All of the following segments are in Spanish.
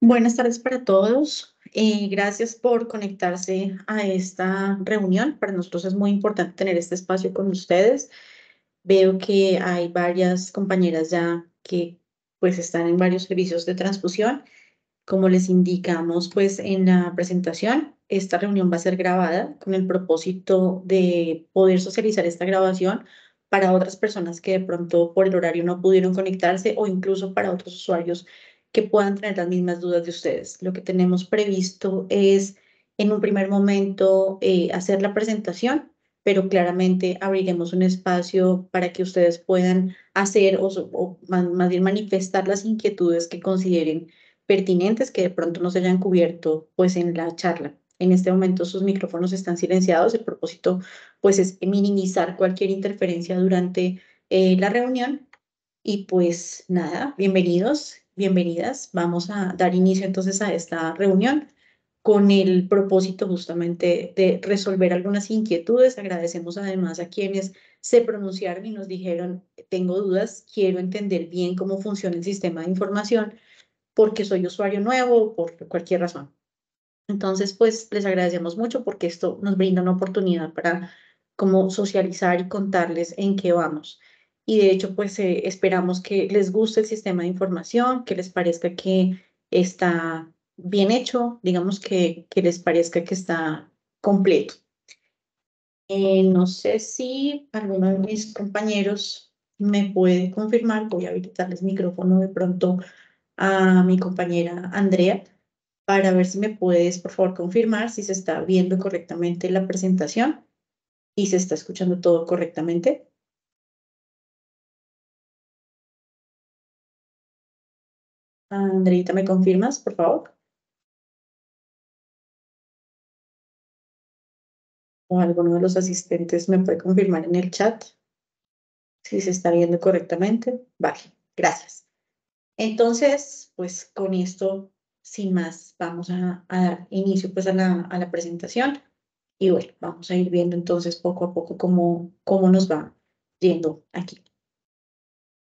Buenas tardes para todos. Gracias por conectarse a esta reunión. Para nosotros es muy importante tener este espacio con ustedes. Veo que hay varias compañeras ya que pues están en varios servicios de transfusión. Como les indicamos pues en la presentación, esta reunión va a ser grabada con el propósito de poder socializar esta grabación para otras personas que de pronto por el horario no pudieron conectarse o incluso para otros usuarios que puedan tener las mismas dudas de ustedes. Lo que tenemos previsto es en un primer momento hacer la presentación, pero claramente abriremos un espacio para que ustedes puedan hacer o más bien manifestar las inquietudes que consideren pertinentes que de pronto no se hayan cubierto pues en la charla. En este momento sus micrófonos están silenciados. El propósito pues es minimizar cualquier interferencia durante la reunión. Y pues nada, bienvenidos, bienvenidas. Vamos a dar inicio entonces a esta reunión con el propósito justamente de resolver algunas inquietudes. Agradecemos además a quienes se pronunciaron y nos dijeron, tengo dudas, quiero entender bien cómo funciona el sistema de información porque soy usuario nuevo o por cualquier razón. Entonces, pues les agradecemos mucho porque esto nos brinda una oportunidad para como socializar y contarles en qué vamos. Y de hecho, pues esperamos que les guste el sistema de información, que les parezca que está bien hecho, digamos que les parezca que está completo. No sé si alguno de mis compañeros me puede confirmar, voy a habilitarles micrófono de pronto a mi compañera Andrea para ver si me puedes, por favor, confirmar si se está viendo correctamente la presentación y se está escuchando todo correctamente. Andreita, ¿me confirmas, por favor? O alguno de los asistentes me puede confirmar en el chat si se está viendo correctamente. Vale, gracias. Entonces, pues con esto, sin más, vamos a dar inicio pues a la presentación y bueno, vamos a ir viendo entonces poco a poco cómo nos va yendo aquí.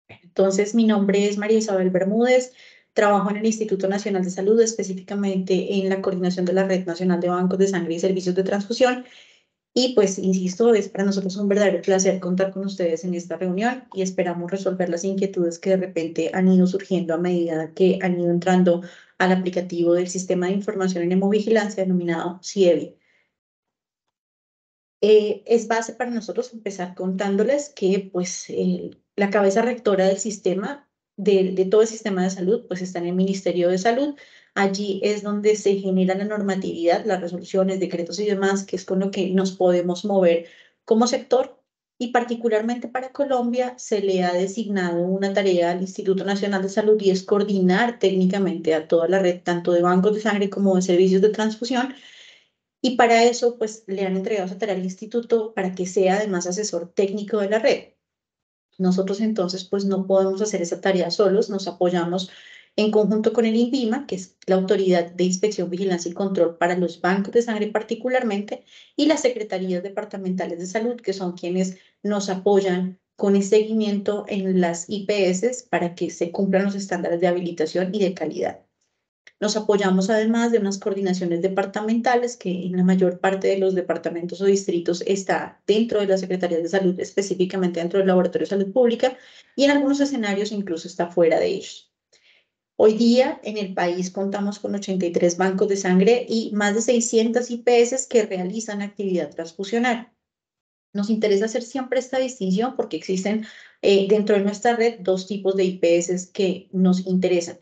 Entonces, mi nombre es María Isabel Bermúdez, trabajo en el Instituto Nacional de Salud, específicamente en la coordinación de la Red Nacional de Bancos de Sangre y Servicios de Transfusión. Y pues, insisto, es para nosotros un verdadero placer contar con ustedes en esta reunión y esperamos resolver las inquietudes que de repente han ido surgiendo a medida que han ido entrando al aplicativo del Sistema de Información en Hemovigilancia denominado CIEVI. Es base para nosotros empezar contándoles que pues la cabeza rectora del sistema, de todo el sistema de salud, pues está en el Ministerio de Salud. Allí es donde se genera la normatividad, las resoluciones, decretos y demás, que es con lo que nos podemos mover como sector. Y particularmente para Colombia se le ha designado una tarea al Instituto Nacional de Salud y es coordinar técnicamente a toda la red, tanto de bancos de sangre como de servicios de transfusión, y para eso, pues le han entregado esa tarea al instituto para que sea además asesor técnico de la red. Nosotros entonces, pues no podemos hacer esa tarea solos, nos apoyamos en conjunto con el INVIMA, que es la Autoridad de Inspección, Vigilancia y Control para los bancos de sangre particularmente, y las secretarías departamentales de salud, que son quienes nos apoyan con el seguimiento en las IPS para que se cumplan los estándares de habilitación y de calidad. Nos apoyamos además de unas coordinaciones departamentales que en la mayor parte de los departamentos o distritos está dentro de las secretarías de salud, específicamente dentro del Laboratorio de Salud Pública, y en algunos escenarios incluso está fuera de ellos. Hoy día en el país contamos con 83 bancos de sangre y más de 600 IPS que realizan actividad transfusional. Nos interesa hacer siempre esta distinción porque existen dentro de nuestra red dos tipos de IPS que nos interesan.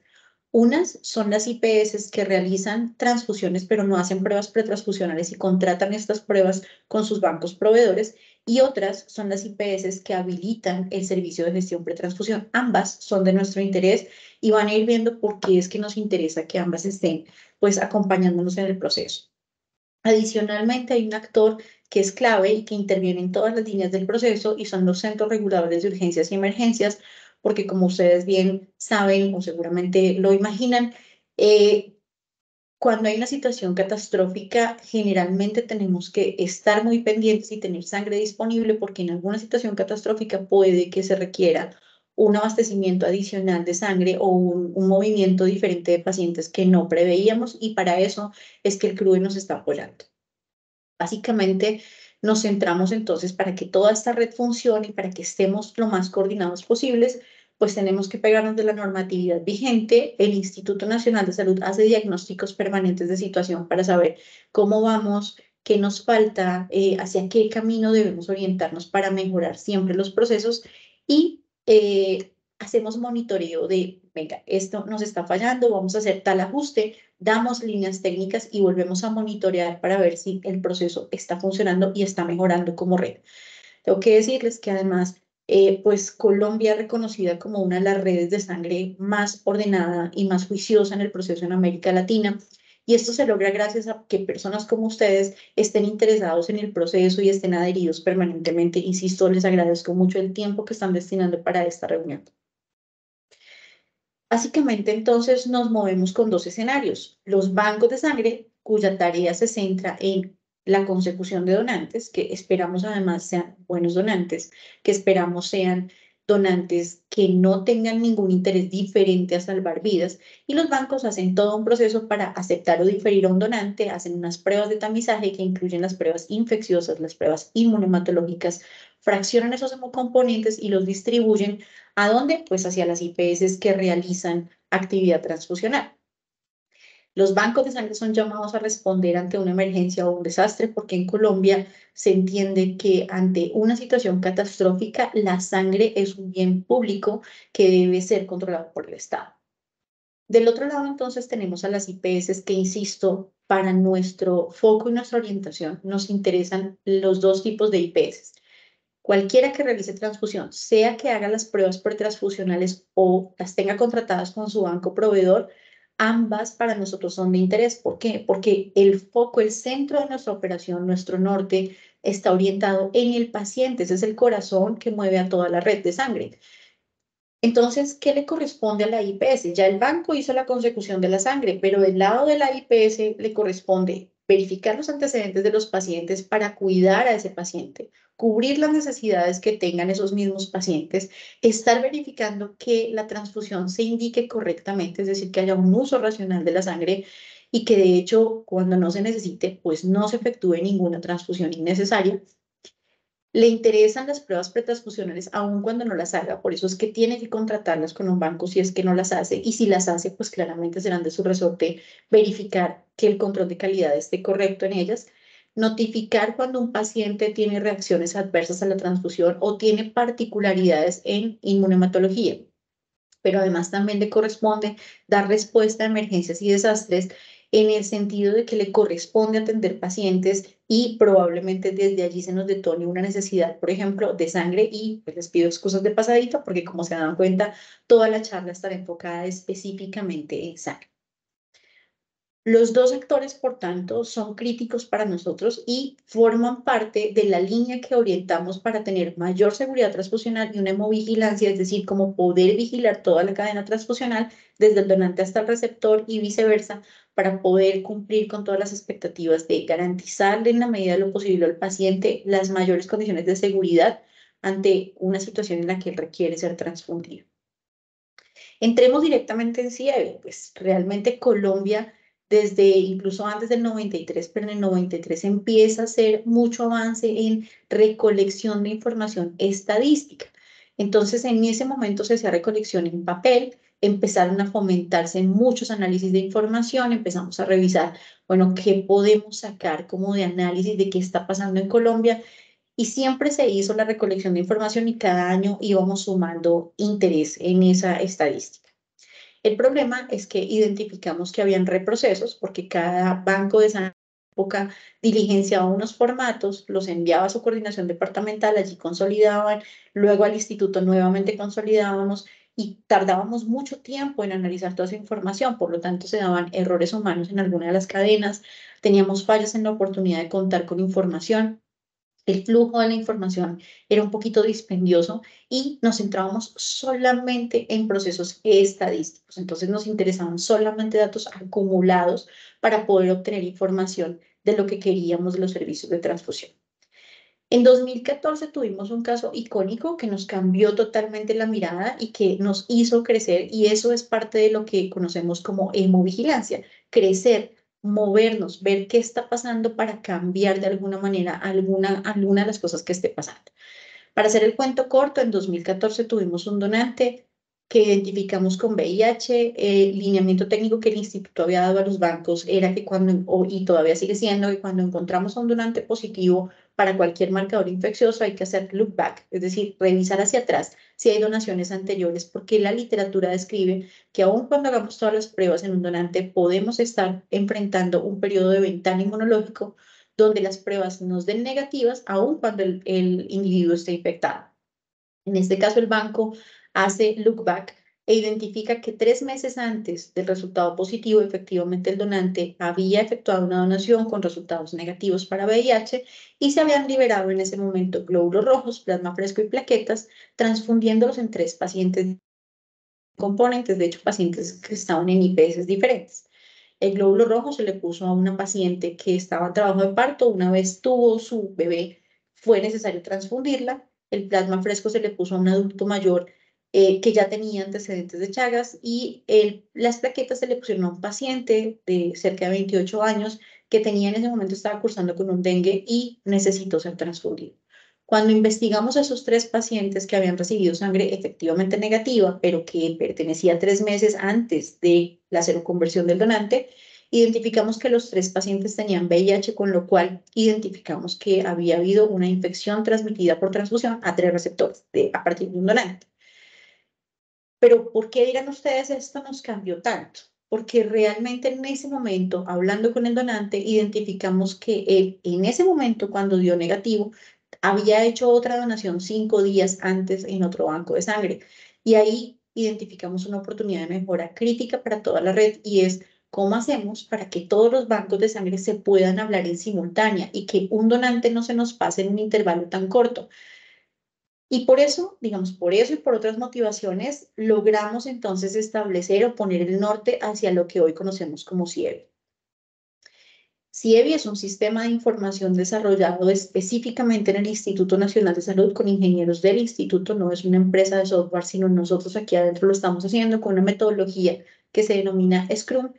Unas son las IPS que realizan transfusiones pero no hacen pruebas pretransfusionales y contratan estas pruebas con sus bancos proveedores, y otras son las IPS que habilitan el servicio de gestión pretransfusión. Ambas son de nuestro interés y van a ir viendo por qué es que nos interesa que ambas estén pues acompañándonos en el proceso. Adicionalmente, hay un actor que es clave y que interviene en todas las líneas del proceso y son los centros reguladores de urgencias y emergencias, porque como ustedes bien saben o seguramente lo imaginan, cuando hay una situación catastrófica, generalmente tenemos que estar muy pendientes y tener sangre disponible porque en alguna situación catastrófica puede que se requiera un abastecimiento adicional de sangre o un movimiento diferente de pacientes que no preveíamos, y para eso es que el CRUE nos está apoyando. Básicamente nos centramos entonces para que toda esta red funcione y para que estemos lo más coordinados posibles, pues tenemos que pegarnos de la normatividad vigente. El Instituto Nacional de Salud hace diagnósticos permanentes de situación para saber cómo vamos, qué nos falta, hacia qué camino debemos orientarnos para mejorar siempre los procesos, y hacemos monitoreo de, venga, esto nos está fallando, vamos a hacer tal ajuste, damos líneas técnicas y volvemos a monitorear para ver si el proceso está funcionando y está mejorando como red. Tengo que decirles que además, pues Colombia es reconocida como una de las redes de sangre más ordenada y más juiciosa en el proceso en América Latina. Y esto se logra gracias a que personas como ustedes estén interesados en el proceso y estén adheridos permanentemente. Insisto, les agradezco mucho el tiempo que están destinando para esta reunión. Básicamente, entonces, nos movemos con dos escenarios: los bancos de sangre, cuya tarea se centra en la consecución de donantes, que esperamos además sean buenos donantes, que esperamos sean donantes que no tengan ningún interés diferente a salvar vidas, y los bancos hacen todo un proceso para aceptar o diferir a un donante, hacen unas pruebas de tamizaje que incluyen las pruebas infecciosas, las pruebas inmunohematológicas, fraccionan esos hemocomponentes y los distribuyen. ¿A dónde? Pues hacia las IPS que realizan actividad transfusional. Los bancos de sangre son llamados a responder ante una emergencia o un desastre, porque en Colombia se entiende que ante una situación catastrófica la sangre es un bien público que debe ser controlado por el Estado. Del otro lado, entonces, tenemos a las IPS que, insisto, para nuestro foco y nuestra orientación nos interesan los dos tipos de IPS. Cualquiera que realice transfusión, sea que haga las pruebas pretransfusionales o las tenga contratadas con su banco proveedor, ambas para nosotros son de interés. ¿Por qué? Porque el foco, el centro de nuestra operación, nuestro norte, está orientado en el paciente. Ese es el corazón que mueve a toda la red de sangre. Entonces, ¿qué le corresponde a la IPS? Ya el banco hizo la consecución de la sangre, pero del lado de la IPS le corresponde verificar los antecedentes de los pacientes para cuidar a ese paciente, cubrir las necesidades que tengan esos mismos pacientes, estar verificando que la transfusión se indique correctamente, es decir, que haya un uso racional de la sangre y que de hecho, cuando no se necesite, pues no se efectúe ninguna transfusión innecesaria. Le interesan las pruebas pretransfusionales aun cuando no las haga, por eso es que tiene que contratarlas con un banco si es que no las hace, y si las hace, pues claramente serán de su resorte verificar que el control de calidad esté correcto en ellas. Notificar cuando un paciente tiene reacciones adversas a la transfusión o tiene particularidades en inmunohematología, pero además también le corresponde dar respuesta a emergencias y desastres, en el sentido de que le corresponde atender pacientes y probablemente desde allí se nos detone una necesidad, por ejemplo, de sangre, y pues les pido excusas de pasadito porque, como se dan cuenta, toda la charla estará enfocada específicamente en sangre. Los dos actores, por tanto, son críticos para nosotros y forman parte de la línea que orientamos para tener mayor seguridad transfusional y una hemovigilancia, es decir, como poder vigilar toda la cadena transfusional desde el donante hasta el receptor y viceversa, para poder cumplir con todas las expectativas de garantizarle en la medida de lo posible al paciente las mayores condiciones de seguridad ante una situación en la que él requiere ser transfundido. Entremos directamente en CIEVE. Pues realmente Colombia, desde incluso antes del 93, pero en el 93 empieza a hacer mucho avance en recolección de información estadística. Entonces, en ese momento se hacía recolección en papel, empezaron a fomentarse muchos análisis de información, empezamos a revisar, bueno, qué podemos sacar como de análisis de qué está pasando en Colombia, y siempre se hizo la recolección de información y cada año íbamos sumando interés en esa estadística. El problema es que identificamos que habían reprocesos, porque cada banco de esa época diligenciaba unos formatos, los enviaba a su coordinación departamental, allí consolidaban, luego al instituto nuevamente consolidábamos y tardábamos mucho tiempo en analizar toda esa información. Por lo tanto, se daban errores humanos en alguna de las cadenas, teníamos fallas en la oportunidad de contar con información. El flujo de la información era un poquito dispendioso y nos centrábamos solamente en procesos estadísticos. Entonces nos interesaban solamente datos acumulados para poder obtener información de lo que queríamos de los servicios de transfusión. En 2014 tuvimos un caso icónico que nos cambió totalmente la mirada y que nos hizo crecer, y eso es parte de lo que conocemos como hemovigilancia, crecer, movernos, ver qué está pasando para cambiar de alguna manera alguna de las cosas que esté pasando. Para hacer el cuento corto, en 2014 tuvimos un donante que identificamos con VIH. El lineamiento técnico que el instituto había dado a los bancos era que y todavía sigue siendo, que cuando encontramos a un donante positivo para cualquier marcador infeccioso hay que hacer look back, es decir, revisar hacia atrás si hay donaciones anteriores, porque la literatura describe que aun cuando hagamos todas las pruebas en un donante, podemos estar enfrentando un periodo de ventana inmunológico donde las pruebas nos den negativas, aun cuando el individuo esté infectado. En este caso, el banco hace look back e identifica que 3 meses antes del resultado positivo, efectivamente el donante había efectuado una donación con resultados negativos para VIH y se habían liberado en ese momento glóbulos rojos, plasma fresco y plaquetas, transfundiéndolos en 3 pacientes componentes, de hecho, pacientes que estaban en IPS diferentes. El glóbulo rojo se le puso a una paciente que estaba en trabajo de parto. Una vez tuvo su bebé, fue necesario transfundirla. El plasma fresco se le puso a un adulto mayor que ya tenía antecedentes de Chagas, y las plaquetas se le pusieron a un paciente de cerca de 28 años que tenía en ese momento, estaba cursando con un dengue y necesitó ser transfundido. Cuando investigamos a esos 3 pacientes que habían recibido sangre efectivamente negativa, pero que pertenecía 3 meses antes de la seroconversión del donante, identificamos que los 3 pacientes tenían VIH, con lo cual identificamos que había habido una infección transmitida por transfusión a 3 receptores a partir de un donante. Pero ¿por qué, dirán ustedes, esto nos cambió tanto? Porque realmente en ese momento, hablando con el donante, identificamos que él, en ese momento, cuando dio negativo, había hecho otra donación 5 días antes en otro banco de sangre. Y ahí identificamos una oportunidad de mejora crítica para toda la red, y es cómo hacemos para que todos los bancos de sangre se puedan hablar en simultánea y que un donante no se nos pase en un intervalo tan corto. Y por eso, digamos, por eso y por otras motivaciones, logramos entonces establecer o poner el norte hacia lo que hoy conocemos como CIEVI. CIEVI es un sistema de información desarrollado específicamente en el Instituto Nacional de Salud con ingenieros del instituto. No es una empresa de software, sino nosotros aquí adentro lo estamos haciendo con una metodología que se denomina Scrum,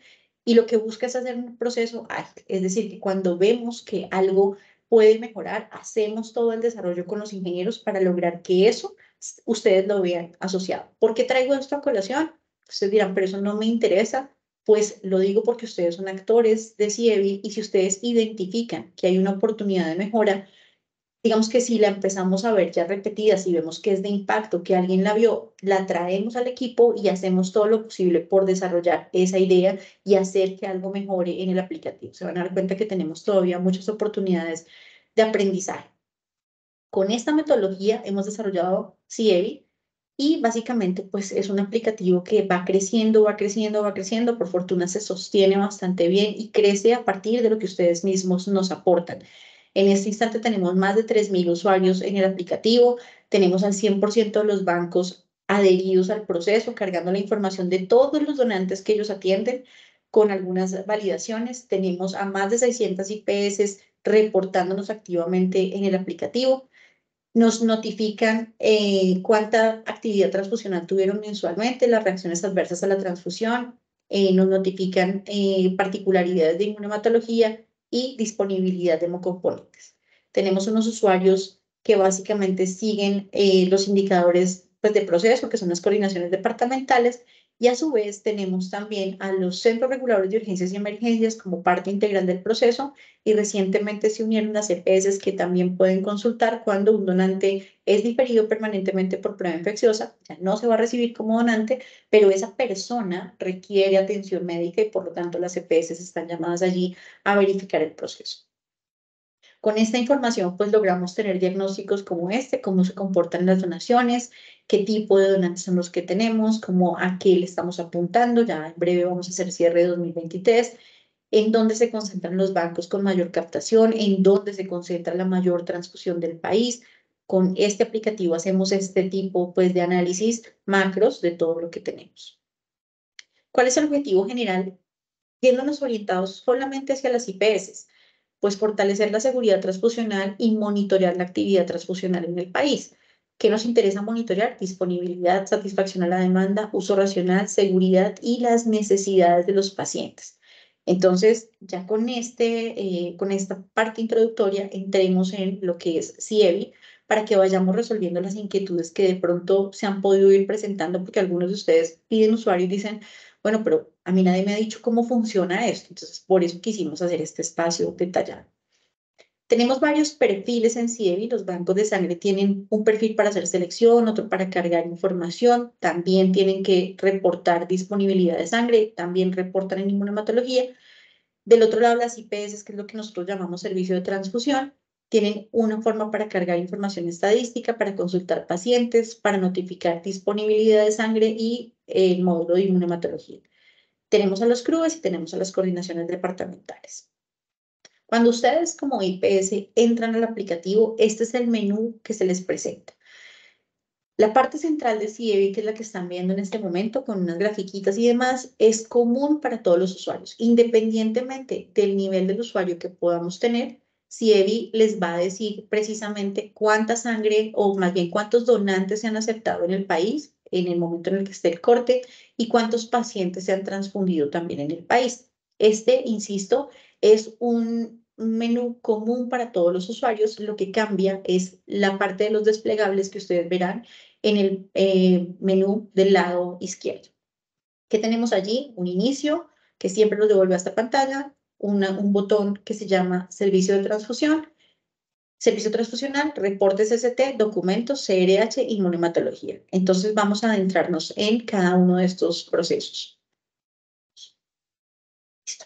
y lo que busca es hacer un proceso ágil. Es decir, que cuando vemos que algo puede mejorar, hacemos todo el desarrollo con los ingenieros para lograr que eso ustedes lo vean asociado. ¿Por qué traigo esto a colación? Ustedes dirán, pero eso no me interesa. Pues lo digo porque ustedes son actores de CIEVI, y si ustedes identifican que hay una oportunidad de mejora, digamos que si la empezamos a ver ya repetida, si vemos que es de impacto, que alguien la vio, la traemos al equipo y hacemos todo lo posible por desarrollar esa idea y hacer que algo mejore en el aplicativo. Se van a dar cuenta que tenemos todavía muchas oportunidades de aprendizaje. Con esta metodología hemos desarrollado CIEVI, y básicamente pues es un aplicativo que va creciendo, va creciendo, va creciendo. Por fortuna se sostiene bastante bien y crece a partir de lo que ustedes mismos nos aportan. En este instante tenemos más de 3.000 usuarios en el aplicativo, tenemos al 100% de los bancos adheridos al proceso, cargando la información de todos los donantes que ellos atienden con algunas validaciones. Tenemos a más de 600 IPS reportándonos activamente en el aplicativo. Nos notifican cuánta actividad transfusional tuvieron mensualmente, las reacciones adversas a la transfusión, nos notifican particularidades de inmunohematología y disponibilidad de hemocomponentes. Tenemos unos usuarios que básicamente siguen los indicadores pues, de proceso, que son las coordinaciones departamentales, y a su vez tenemos también a los centros reguladores de urgencias y emergencias como parte integral del proceso, y recientemente se unieron las EPS que también pueden consultar cuando un donante es diferido permanentemente por prueba infecciosa. O sea, no se va a recibir como donante, pero esa persona requiere atención médica, y por lo tanto las EPS están llamadas allí a verificar el proceso. Con esta información, pues logramos tener diagnósticos como este, cómo se comportan las donaciones, qué tipo de donantes son los que tenemos, cómo a qué le estamos apuntando. Ya en breve vamos a hacer cierre de 2023, en dónde se concentran los bancos con mayor captación, en dónde se concentra la mayor transfusión del país. Con este aplicativo hacemos este tipo pues, de análisis macros de todo lo que tenemos. ¿Cuál es el objetivo general? Viéndonos orientados solamente hacia las IPS. Pues fortalecer la seguridad transfusional y monitorear la actividad transfusional en el país. ¿Qué nos interesa monitorear? Disponibilidad, satisfacción a la demanda, uso racional, seguridad y las necesidades de los pacientes. Entonces, ya con esta parte introductoria, entremos en lo que es CIEVI para que vayamos resolviendo las inquietudes que de pronto se han podido ir presentando, porque algunos de ustedes piden usuario y dicen, bueno, pero a mí nadie me ha dicho cómo funciona esto. Entonces, por eso quisimos hacer este espacio detallado. Tenemos varios perfiles en CIEVI. Los bancos de sangre tienen un perfil para hacer selección, otro para cargar información. También tienen que reportar disponibilidad de sangre, también reportan en inmunohematología. Del otro lado, las IPS, que es lo que nosotros llamamos servicio de transfusión, tienen una forma para cargar información estadística, para consultar pacientes, para notificar disponibilidad de sangre y el módulo de inmunohematología. Tenemos a los CRUES y tenemos a las coordinaciones departamentales. Cuando ustedes como IPS entran al aplicativo, este es el menú que se les presenta. La parte central de CIEVI, que es la que están viendo en este momento, con unas grafiquitas y demás, es común para todos los usuarios. Independientemente del nivel del usuario que podamos tener, CIEVI les va a decir precisamente cuánta sangre o más bien cuántos donantes se han aceptado en el país en el momento en el que esté el corte y cuántos pacientes se han transfundido también en el país. Este, insisto, es un menú común para todos los usuarios. Lo que cambia es la parte de los desplegables que ustedes verán en el menú del lado izquierdo. ¿Qué tenemos allí? Un inicio, que siempre nos devuelve a esta pantalla, un botón que se llama Servicio de Transfusión, Servicio Transfusional, Reportes ST, Documentos, CRH y Inmunohematología. Entonces vamos a adentrarnos en cada uno de estos procesos. Listo.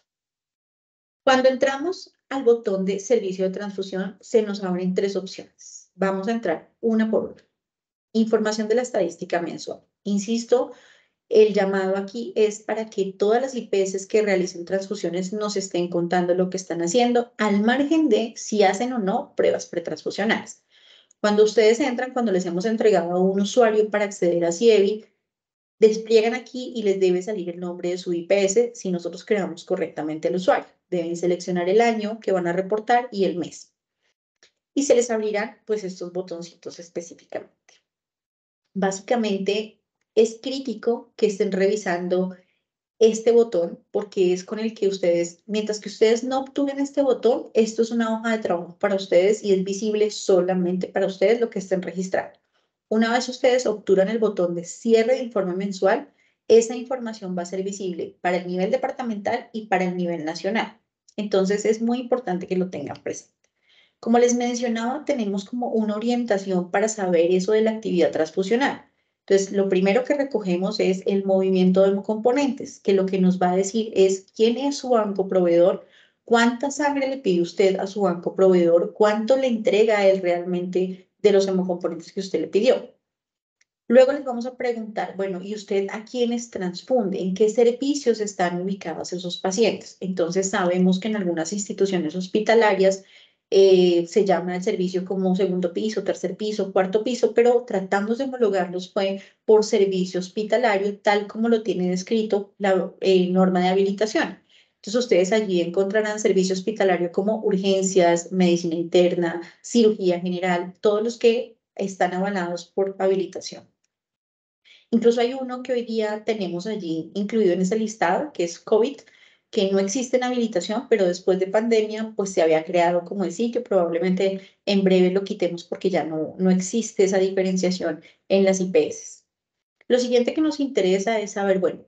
Cuando entramos al botón de Servicio de Transfusión, se nos abren tres opciones. Vamos a entrar una por una. Información de la estadística mensual. Insisto, el llamado aquí es para que todas las IPS que realicen transfusiones nos estén contando lo que están haciendo, al margen de si hacen o no pruebas pretransfusionales. Cuando ustedes entran, cuando les hemos entregado a un usuario para acceder a CIEVI, despliegan aquí y les debe salir el nombre de su IPS si nosotros creamos correctamente el usuario. Deben seleccionar el año que van a reportar y el mes. Y se les abrirán pues estos botoncitos específicamente. Básicamente es crítico que estén revisando este botón porque es con el que ustedes, mientras que ustedes no obtuvieron este botón, esto es una hoja de trabajo para ustedes y es visible solamente para ustedes lo que estén registrando. Una vez ustedes obturan el botón de cierre de informe mensual, esa información va a ser visible para el nivel departamental y para el nivel nacional. Entonces es muy importante que lo tengan presente. Como les mencionaba, tenemos como una orientación para saber eso de la actividad transfusional. Entonces, lo primero que recogemos es el movimiento de hemocomponentes, que lo que nos va a decir es quién es su banco proveedor, cuánta sangre le pide usted a su banco proveedor, cuánto le entrega a él realmente de los hemocomponentes que usted le pidió. Luego les vamos a preguntar, bueno, ¿y usted a quiénes transfunde? ¿En qué servicios están ubicados esos pacientes? Entonces sabemos que en algunas instituciones hospitalarias se llama el servicio como segundo piso, tercer piso, cuarto piso, pero tratamos de homologarlos fue por servicio hospitalario, tal como lo tiene descrito la norma de habilitación. Entonces ustedes allí encontrarán servicio hospitalario como urgencias, medicina interna, cirugía general, todos los que están avalados por habilitación. Incluso hay uno que hoy día tenemos allí incluido en ese listado, que es COVID, que no existe en habilitación, pero después de pandemia, pues se había creado como el sitio. Probablemente en breve lo quitemos porque ya no existe esa diferenciación en las IPS. Lo siguiente que nos interesa es saber, bueno,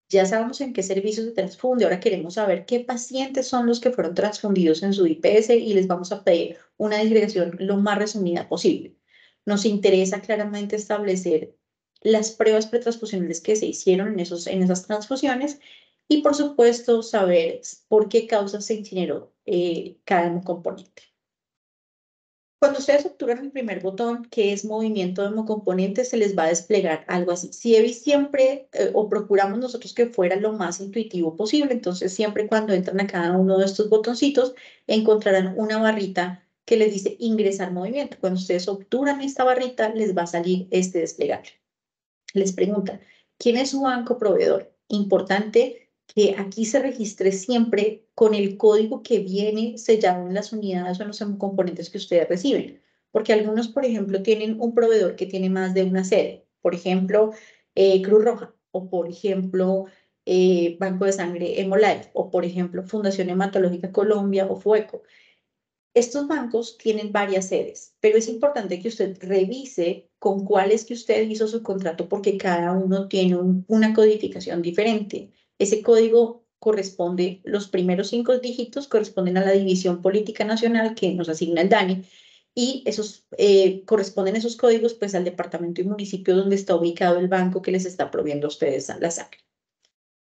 ya sabemos en qué servicios se transfunde, ahora queremos saber qué pacientes son los que fueron transfundidos en su IPS y les vamos a pedir una disgregación lo más resumida posible. Nos interesa claramente establecer las pruebas pretransfusionales que se hicieron en esas transfusiones y, por supuesto, saber por qué causa se incineró cada componente. Cuando ustedes obturan el primer botón, que es movimiento de hemocomponentes, se les va a desplegar algo así. CIEVI siempre, o procuramos nosotros que fuera lo más intuitivo posible, entonces siempre cuando entran a cada uno de estos botoncitos, encontrarán una barrita que les dice ingresar movimiento. Cuando ustedes obturan esta barrita, les va a salir este desplegable. Les preguntan, ¿quién es su banco proveedor? Importante que aquí se registre siempre con el código que viene sellado en las unidades o en los componentes que ustedes reciben. Porque algunos, por ejemplo, tienen un proveedor que tiene más de una sede. Por ejemplo, Cruz Roja, o por ejemplo, Banco de Sangre Hemolife, o por ejemplo, Fundación Hematológica Colombia o FUECO. Estos bancos tienen varias sedes, pero es importante que usted revise con cuál es que usted hizo su contrato porque cada uno tiene una codificación diferente. Ese código corresponde, los primeros 5 dígitos corresponden a la división política nacional que nos asigna el DANE y corresponden esos códigos pues al departamento y municipio donde está ubicado el banco que les está proveyendo a ustedes la sangre.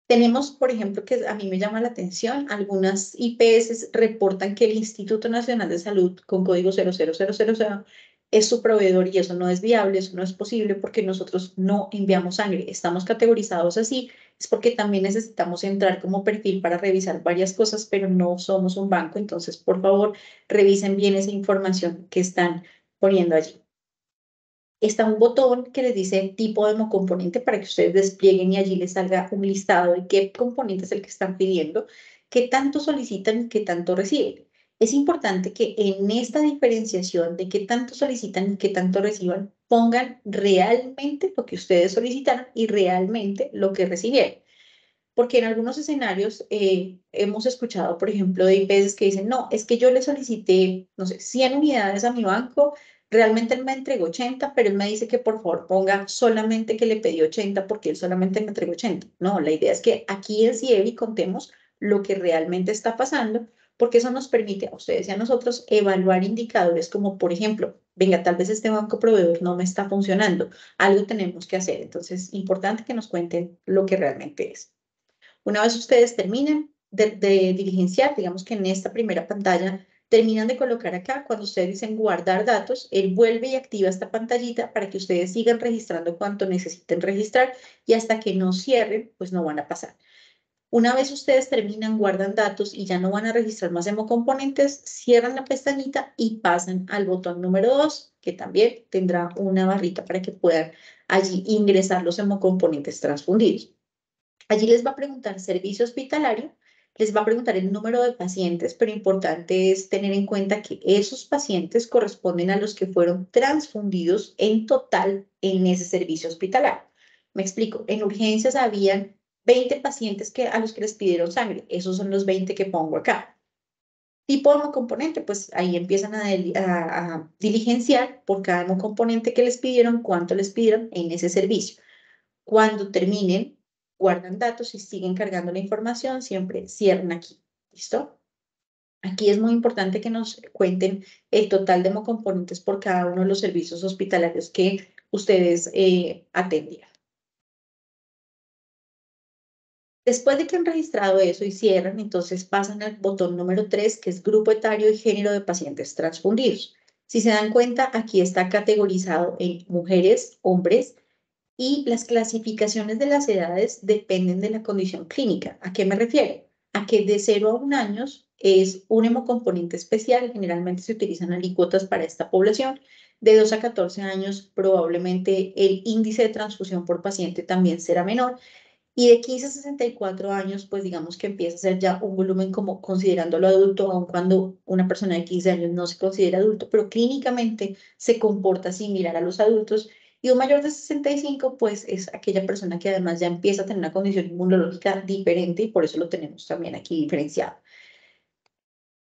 Tenemos, por ejemplo, que a mí me llama la atención, algunas IPS reportan que el Instituto Nacional de Salud con código 00000 es su proveedor y eso no es viable, eso no es posible porque nosotros no enviamos sangre. Estamos categorizados así, es porque también necesitamos entrar como perfil para revisar varias cosas, pero no somos un banco. Entonces, por favor, revisen bien esa información que están poniendo allí. Está un botón que les dice tipo de hemocomponente para que ustedes desplieguen y allí les salga un listado de qué componente es el que están pidiendo, qué tanto solicitan y qué tanto reciben. Es importante que en esta diferenciación de qué tanto solicitan y qué tanto reciban, pongan realmente lo que ustedes solicitaron y realmente lo que recibieron. Porque en algunos escenarios hemos escuchado, por ejemplo, de IPS que dicen, no, es que yo le solicité, no sé, 100 unidades a mi banco, realmente él me entregó 80, pero él me dice que por favor ponga solamente que le pedí 80 porque él solamente me entregó 80. No, la idea es que aquí en CIEVI contemos lo que realmente está pasando, porque eso nos permite a ustedes y a nosotros evaluar indicadores como, por ejemplo, venga, tal vez este banco proveedor no me está funcionando, algo tenemos que hacer. Entonces, importante que nos cuenten lo que realmente es. Una vez ustedes terminen de diligenciar, digamos que en esta primera pantalla terminan de colocar acá, cuando ustedes dicen guardar datos, él vuelve y activa esta pantallita para que ustedes sigan registrando cuanto necesiten registrar y hasta que no cierren, pues no van a pasar. Una vez ustedes terminan, guardan datos y ya no van a registrar más hemocomponentes, cierran la pestañita y pasan al botón número 2, que también tendrá una barrita para que puedan allí ingresar los hemocomponentes transfundidos. Allí les va a preguntar servicio hospitalario, les va a preguntar el número de pacientes, pero importante es tener en cuenta que esos pacientes corresponden a los que fueron transfundidos en total en ese servicio hospitalario. Me explico, en urgencias habían 20 pacientes a los que les pidieron sangre, esos son los 20 que pongo acá. Tipo de hemocomponente, pues ahí empiezan a diligenciar por cada hemocomponente que les pidieron, cuánto les pidieron en ese servicio. Cuando terminen, guardan datos y siguen cargando la información, siempre cierran aquí. ¿Listo? Aquí es muy importante que nos cuenten el total de hemocomponentes por cada uno de los servicios hospitalarios que ustedes atendieron. Después de que han registrado eso y cierran, entonces pasan al botón número 3, que es grupo etario y género de pacientes transfundidos. Si se dan cuenta, aquí está categorizado en mujeres, hombres, y las clasificaciones de las edades dependen de la condición clínica. ¿A qué me refiero? A que de 0 a 1 año es un hemocomponente especial, generalmente se utilizan alícuotas para esta población. De 2 a 14 años probablemente el índice de transfusión por paciente también será menor. Y de 15 a 64 años, pues digamos que empieza a ser ya un volumen como considerándolo adulto, aun cuando una persona de 15 años no se considera adulto, pero clínicamente se comporta similar a los adultos. Y un mayor de 65, pues es aquella persona que además ya empieza a tener una condición inmunológica diferente y por eso lo tenemos también aquí diferenciado.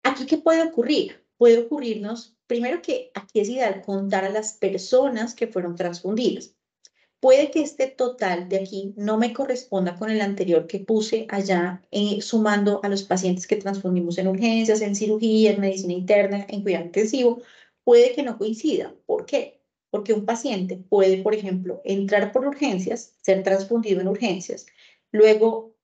¿Aquí qué puede ocurrir? Puede ocurrirnos, primero que aquí es ideal contar a las personas que fueron transfundidas. Puede que este total de aquí no me corresponda con el anterior que puse allá, sumando a los pacientes que transfundimos en urgencias, en cirugía, en medicina interna, en cuidado intensivo. Puede que no coincida. ¿Por qué? Porque un paciente puede, por ejemplo, entrar por urgencias, ser transfundido en urgencias, luego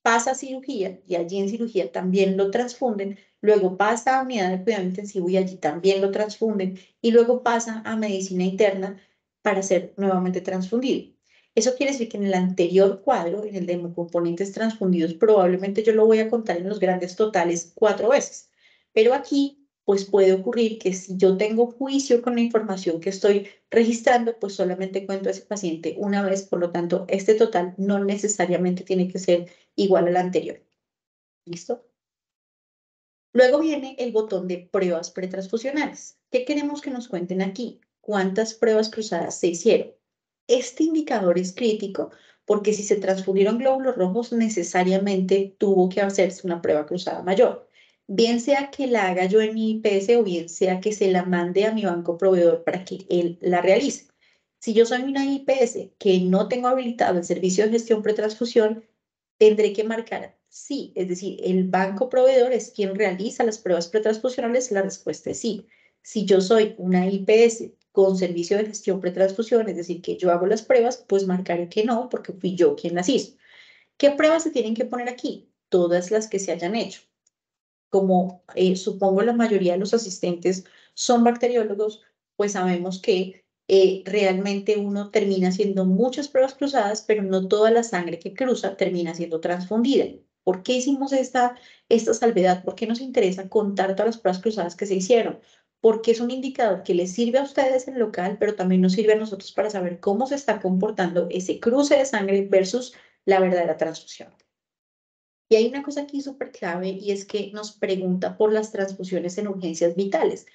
pasa a cirugía y allí en cirugía también lo transfunden, luego pasa a unidad de cuidado intensivo y allí también lo transfunden y luego pasa a medicina interna para ser nuevamente transfundido. Eso quiere decir que en el anterior cuadro, en el de hemocomponentes transfundidos, probablemente yo lo voy a contar en los grandes totales 4 veces, pero aquí pues puede ocurrir que si yo tengo juicio con la información que estoy registrando, pues solamente cuento a ese paciente una vez, por lo tanto, este total no necesariamente tiene que ser igual al anterior. ¿Listo? Luego viene el botón de pruebas pretransfusionales. ¿Qué queremos que nos cuenten aquí? ¿Cuántas pruebas cruzadas se hicieron? Este indicador es crítico porque si se transfundieron glóbulos rojos, necesariamente tuvo que hacerse una prueba cruzada mayor. Bien sea que la haga yo en mi IPS o bien sea que se la mande a mi banco proveedor para que él la realice. Si yo soy una IPS que no tengo habilitado el servicio de gestión pretransfusión, tendré que marcar sí, es decir, el banco proveedor es quien realiza las pruebas pretransfusionales, la respuesta es sí. Si yo soy una IPS con servicio de gestión pretransfusión, es decir, que yo hago las pruebas, pues marcaré que no, porque fui yo quien las hizo. ¿Qué pruebas se tienen que poner aquí? Todas las que se hayan hecho. Como supongo la mayoría de los asistentes son bacteriólogos, pues sabemos que realmente uno termina haciendo muchas pruebas cruzadas, pero no toda la sangre que cruza termina siendo transfundida. ¿Por qué hicimos esta salvedad? ¿Por qué nos interesa contar todas las pruebas cruzadas que se hicieron? Porque es un indicador que les sirve a ustedes en local, pero también nos sirve a nosotros para saber cómo se está comportando ese cruce de sangre versus la verdadera transfusión. Y hay una cosa aquí súper clave y es que nos pregunta por las transfusiones en urgencias vitales.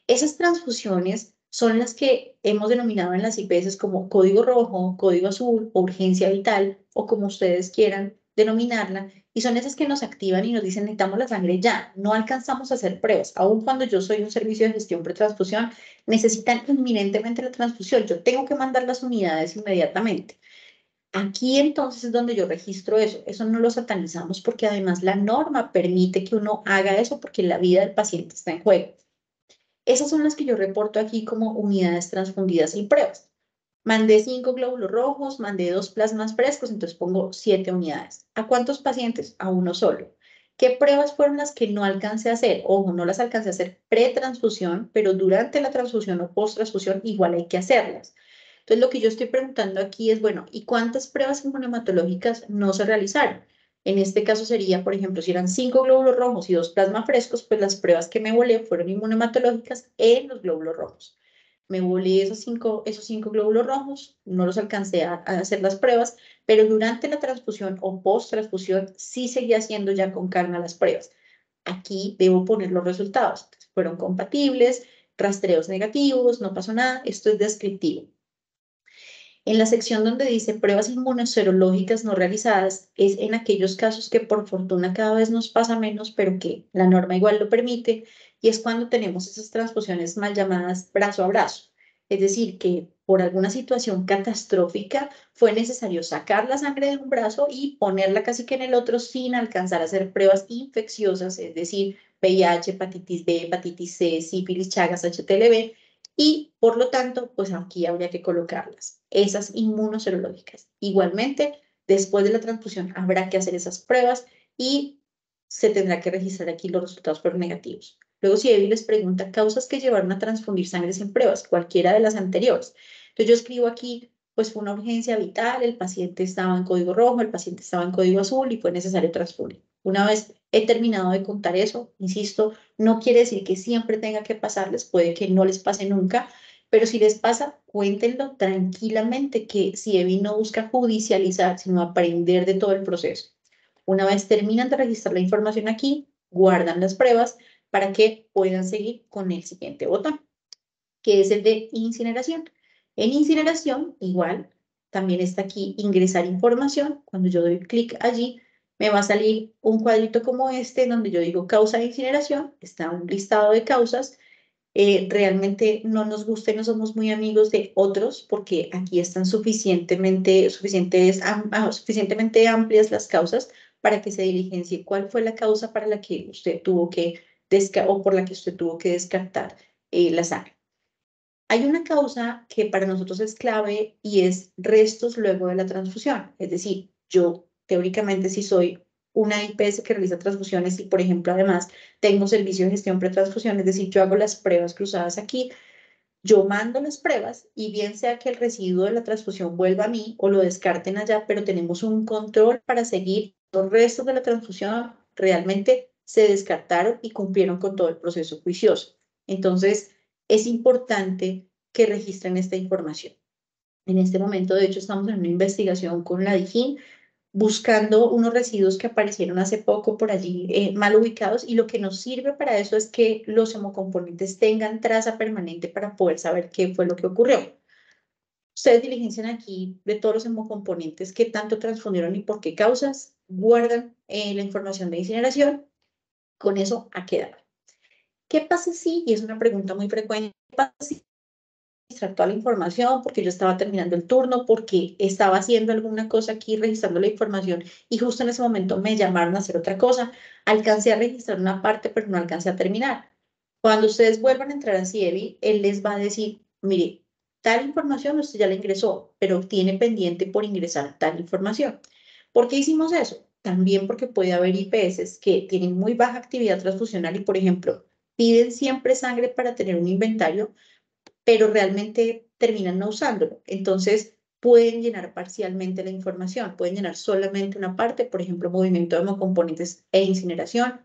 Esas transfusiones son las que hemos denominado en las IPS como código rojo, código azul o urgencia vital o como ustedes quieran denominarla. Y son esas que nos activan y nos dicen necesitamos la sangre ya, no alcanzamos a hacer pruebas. Aun cuando yo soy un servicio de gestión pretransfusión, necesitan inminentemente la transfusión. Yo tengo que mandar las unidades inmediatamente. Aquí entonces es donde yo registro eso. Eso no lo satanizamos porque además la norma permite que uno haga eso porque la vida del paciente está en juego. Esas son las que yo reporto aquí como unidades transfundidas y pruebas. Mandé 5 glóbulos rojos, mandé 2 plasmas frescos, entonces pongo 7 unidades. ¿A cuántos pacientes? A uno solo. ¿Qué pruebas fueron las que no alcancé a hacer? Ojo, no las alcancé a hacer pretransfusión, pero durante la transfusión o post-transfusión igual hay que hacerlas. Entonces, lo que yo estoy preguntando aquí es, bueno, ¿y cuántas pruebas inmunohematológicas no se realizaron? En este caso sería, por ejemplo, si eran 5 glóbulos rojos y 2 plasmas frescos, pues las pruebas que me volé fueron inmunohematológicas en los glóbulos rojos. Me volé esos cinco glóbulos rojos, no los alcancé a hacer las pruebas, pero durante la transfusión o post-transfusión sí seguía haciendo ya con calma las pruebas. Aquí debo poner los resultados. Fueron compatibles, rastreos negativos, no pasó nada, esto es descriptivo. En la sección donde dice pruebas inmunoserológicas no realizadas, es en aquellos casos que por fortuna cada vez nos pasa menos, pero que la norma igual lo permite, y es cuando tenemos esas transfusiones mal llamadas brazo a brazo. Es decir, que por alguna situación catastrófica fue necesario sacar la sangre de un brazo y ponerla casi que en el otro sin alcanzar a hacer pruebas infecciosas, es decir, VIH, hepatitis B, hepatitis C, sífilis, chagas, HTLV, y por lo tanto, pues aquí habría que colocarlas, esas inmunoserológicas. Igualmente, después de la transfusión habrá que hacer esas pruebas y se tendrá que registrar aquí los resultados fueron negativos. Luego, si Evi les pregunta causas que llevaron a transfundir sangre sin pruebas, cualquiera de las anteriores. Entonces yo escribo aquí, pues fue una urgencia vital, el paciente estaba en código rojo, el paciente estaba en código azul y fue necesario transfundir. Una vez he terminado de contar eso, insisto, no quiere decir que siempre tenga que pasarles, puede que no les pase nunca, pero si les pasa, cuéntenlo tranquilamente, que si Evi no busca judicializar, sino aprender de todo el proceso. Una vez terminan de registrar la información aquí, guardan las pruebas para que puedan seguir con el siguiente botón, que es el de incineración. En incineración, igual, también está aquí ingresar información. Cuando yo doy clic allí, me va a salir un cuadrito como este, donde yo digo causa de incineración, está un listado de causas. Realmente no nos gusta y no somos muy amigos de otros porque aquí están suficientemente amplias las causas para que se diligencie cuál fue la causa para la que usted tuvo que o por la que usted tuvo que descartar la sangre. Hay una causa que para nosotros es clave y es restos luego de la transfusión. Es decir, yo teóricamente si soy una IPS que realiza transfusiones y, por ejemplo, además tengo servicio de gestión pretransfusión, es decir, yo hago las pruebas cruzadas aquí, yo mando las pruebas y bien sea que el residuo de la transfusión vuelva a mí o lo descarten allá, pero tenemos un control para seguir los restos de la transfusión realmente se descartaron y cumplieron con todo el proceso juicioso. Entonces, es importante que registren esta información. En este momento, de hecho, estamos en una investigación con la DIJÍN buscando unos residuos que aparecieron hace poco por allí mal ubicados, y lo que nos sirve para eso es que los hemocomponentes tengan traza permanente para poder saber qué fue lo que ocurrió. Ustedes diligencian aquí de todos los hemocomponentes que tanto transfundieron y por qué causas, guardan la información de incineración, con eso ha quedado. ¿Qué pasa si, y es una pregunta muy frecuente, qué pasa si registrar toda la información porque yo estaba terminando el turno, porque estaba haciendo alguna cosa aquí registrando la información y justo en ese momento me llamaron a hacer otra cosa? Alcancé a registrar una parte, pero no alcancé a terminar. Cuando ustedes vuelvan a entrar a CIEVI, él les va a decir, mire, tal información usted ya la ingresó, pero tiene pendiente por ingresar tal información. ¿Por qué hicimos eso? También porque puede haber IPS que tienen muy baja actividad transfusional y, por ejemplo, piden siempre sangre para tener un inventario, pero realmente terminan no usándolo. Entonces, pueden llenar parcialmente la información, pueden llenar solamente una parte, por ejemplo, movimiento de hemocomponentes e incineración,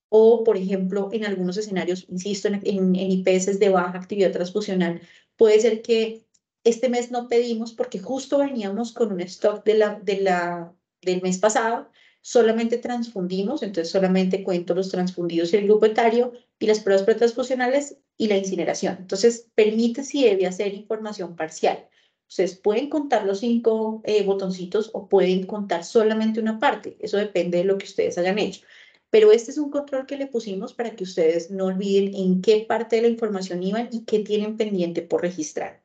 o, por ejemplo, en algunos escenarios, insisto, en IPS de baja actividad transfusional, puede ser que este mes no pedimos porque justo veníamos con un stock del mes pasado, solamente transfundimos, entonces solamente cuento los transfundidos y el grupo etario y las pruebas pretransfusionales y la incineración. Entonces, permite si debe hacer información parcial. Ustedes pueden contar los 5 botoncitos o pueden contar solamente una parte. Eso depende de lo que ustedes hayan hecho. Pero este es un control que le pusimos para que ustedes no olviden en qué parte de la información iban y qué tienen pendiente por registrar.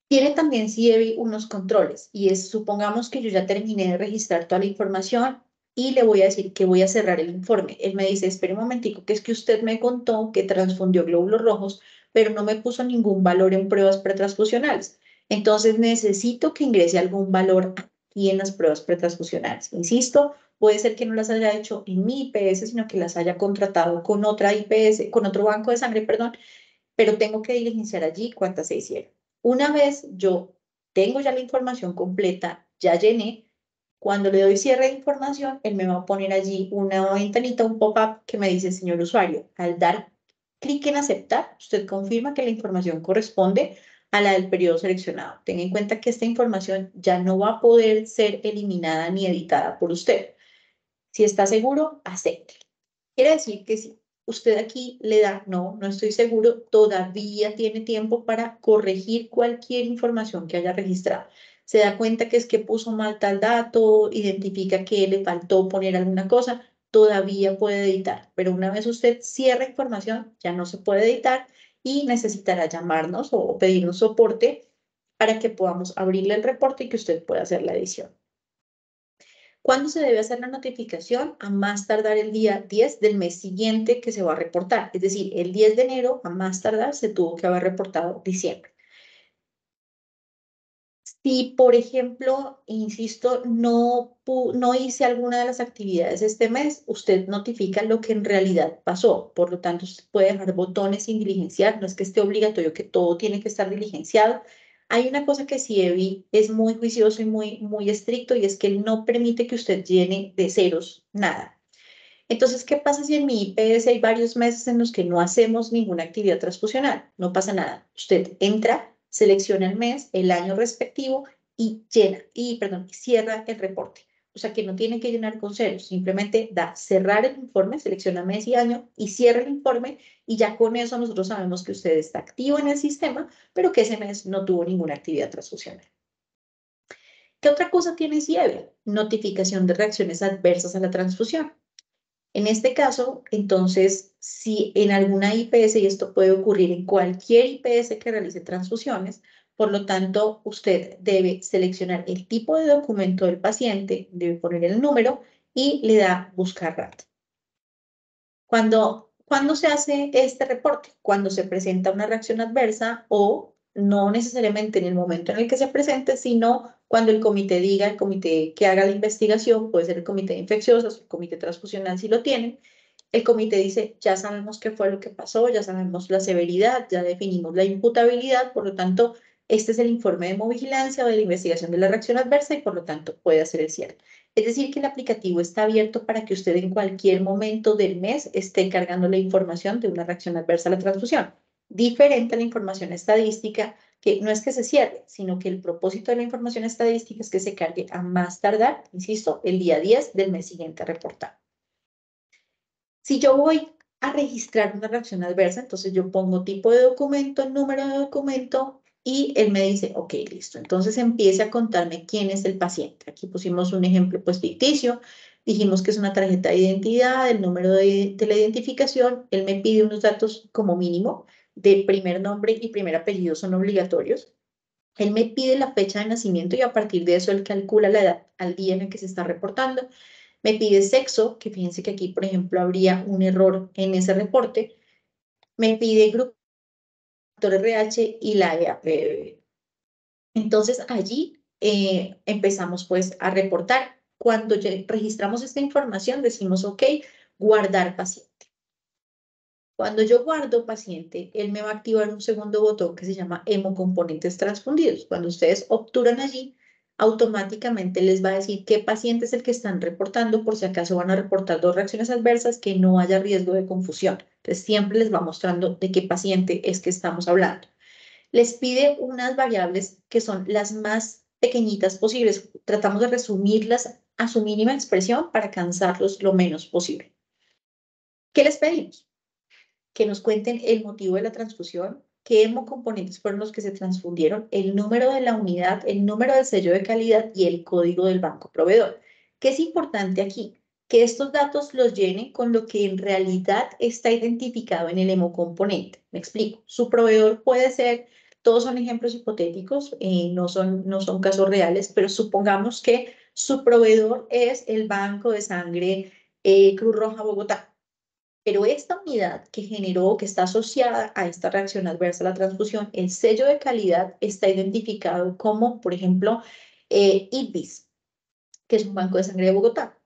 Tiene también CIEVI unos controles, y es, supongamos que yo ya terminé de registrar toda la información y le voy a decir que voy a cerrar el informe. Él me dice, espere un momentico, que es que usted me contó que transfundió glóbulos rojos, pero no me puso ningún valor en pruebas pretransfusionales. Entonces necesito que ingrese algún valor aquí en las pruebas pretransfusionales. Insisto, puede ser que no las haya hecho en mi IPS, sino que las haya contratado con otra IPS, con otro banco de sangre, perdón, pero tengo que diligenciar allí cuántas se hicieron. Una vez yo tengo ya la información completa, ya llené, cuando le doy cierre de información, él me va a poner allí una ventanita, un pop-up que me dice, señor usuario, al dar clic en aceptar, usted confirma que la información corresponde a la del periodo seleccionado. Tenga en cuenta que esta información ya no va a poder ser eliminada ni editada por usted. Si está seguro, acepte. Quiere decir que si usted aquí le da, no, no estoy seguro, todavía tiene tiempo para corregir cualquier información que haya registrado. Se da cuenta que es que puso mal tal dato, identifica que le faltó poner alguna cosa, todavía puede editar. Pero una vez usted cierra información, ya no se puede editar y necesitará llamarnos o pedirnos soporte para que podamos abrirle el reporte y que usted pueda hacer la edición. ¿Cuándo se debe hacer la notificación? A más tardar el día 10 del mes siguiente que se va a reportar. Es decir, el 10 de enero, a más tardar, se tuvo que haber reportado diciembre. Si, por ejemplo, insisto, no hice alguna de las actividades este mes, usted notifica lo que en realidad pasó. Por lo tanto, usted puede dejar botones sin diligenciar. No es que esté obligatorio que todo tiene que estar diligenciado. Hay una cosa que CIEVI es muy juicioso y muy estricto, y es que él no permite que usted llene de ceros nada. Entonces, ¿qué pasa si en mi IPS hay varios meses en los que no hacemos ninguna actividad transfusional? No pasa nada. Usted entra, selecciona el mes, el año respectivo y cierra el reporte. O sea que no tiene que llenar con ceros, simplemente da cerrar el informe, selecciona mes y año y cierra el informe, y ya con eso nosotros sabemos que usted está activo en el sistema, pero que ese mes no tuvo ninguna actividad transfusional. ¿Qué otra cosa tiene CIEVI? Notificación de reacciones adversas a la transfusión. En este caso, entonces, si en alguna IPS, y esto puede ocurrir en cualquier IPS que realice transfusiones, por lo tanto, usted debe seleccionar el tipo de documento del paciente, debe poner el número y le da buscar RAT. ¿Cuándo se hace este reporte? Cuando se presenta una reacción adversa, o no necesariamente en el momento en el que se presente, sino cuando el comité diga, el comité que haga la investigación, puede ser el comité de infecciosas, el comité transfusional si lo tienen, el comité dice, ya sabemos qué fue lo que pasó, ya sabemos la severidad, ya definimos la imputabilidad, por lo tanto, este es el informe de hemovigilancia o de la investigación de la reacción adversa y por lo tanto puede hacer el cierre. Es decir, que el aplicativo está abierto para que usted en cualquier momento del mes esté cargando la información de una reacción adversa a la transfusión. Diferente a la información estadística, que no es que se cierre, sino que el propósito de la información estadística es que se cargue a más tardar, insisto, el día 10 del mes siguiente a reportar. Si yo voy a registrar una reacción adversa, entonces yo pongo tipo de documento, número de documento y él me dice, ok, listo. Entonces empiece a contarme quién es el paciente. Aquí pusimos un ejemplo pues ficticio, dijimos que es una tarjeta de identidad, el número de la identificación, él me pide unos datos como mínimo de primer nombre y primer apellido son obligatorios. Él me pide la fecha de nacimiento y a partir de eso él calcula la edad al día en el que se está reportando. Me pide sexo, que fíjense que aquí, por ejemplo, habría un error en ese reporte. Me pide grupo RH y la EAP. Entonces, allí empezamos pues a reportar. Cuando ya registramos esta información, decimos, ok, guardar paciente. Cuando yo guardo paciente, él me va a activar un segundo botón que se llama hemocomponentes transfundidos. Cuando ustedes obturan allí, automáticamente les va a decir qué paciente es el que están reportando, por si acaso van a reportar dos reacciones adversas, que no haya riesgo de confusión. Entonces, siempre les va mostrando de qué paciente es que estamos hablando. Les pide unas variables que son las más pequeñitas posibles. Tratamos de resumirlas a su mínima expresión para cansarlos lo menos posible. ¿Qué les pedimos? Que nos cuenten el motivo de la transfusión, qué hemocomponentes fueron los que se transfundieron, el número de la unidad, el número del sello de calidad y el código del banco proveedor. ¿Qué es importante aquí? Que estos datos los llenen con lo que en realidad está identificado en el hemocomponente. Me explico. Su proveedor puede ser, todos son ejemplos hipotéticos, no son casos reales, pero supongamos que su proveedor es el Banco de Sangre Cruz Roja Bogotá. Pero esta unidad que generó, que está asociada a esta reacción adversa a la transfusión, el sello de calidad está identificado como, por ejemplo, IDVIS, que es un banco de sangre de Bogotá.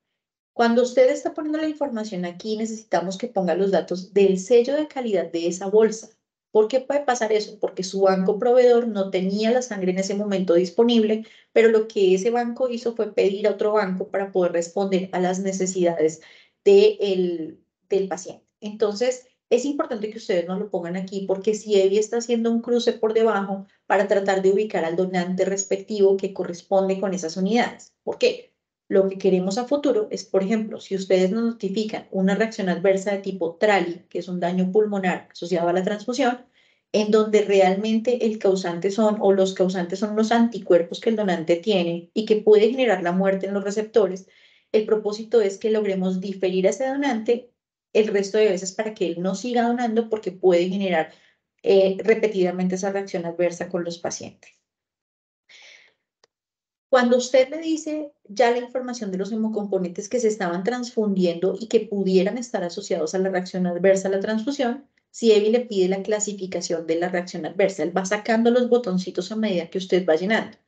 Cuando usted está poniendo la información aquí, necesitamos que ponga los datos del sello de calidad de esa bolsa. ¿Por qué puede pasar eso? Porque su banco proveedor no tenía la sangre en ese momento disponible, pero lo que ese banco hizo fue pedir a otro banco para poder responder a las necesidades del paciente. Entonces, es importante que ustedes no lo pongan aquí porque si EBI está haciendo un cruce por debajo para tratar de ubicar al donante respectivo que corresponde con esas unidades. ¿Por qué? Lo que queremos a futuro es, por ejemplo, si ustedes nos notifican una reacción adversa de tipo TRALI, que es un daño pulmonar asociado a la transfusión, en donde realmente el causante son o los causantes son los anticuerpos que el donante tiene y que puede generar la muerte en los receptores, el propósito es que logremos diferir a ese donante el resto de veces para que él no siga donando porque puede generar repetidamente esa reacción adversa con los pacientes. Cuando usted le dice ya la información de los hemocomponentes que se estaban transfundiendo y que pudieran estar asociados a la reacción adversa a la transfusión, si EBI le pide la clasificación de la reacción adversa, él va sacando los botoncitos a medida que usted va llenando.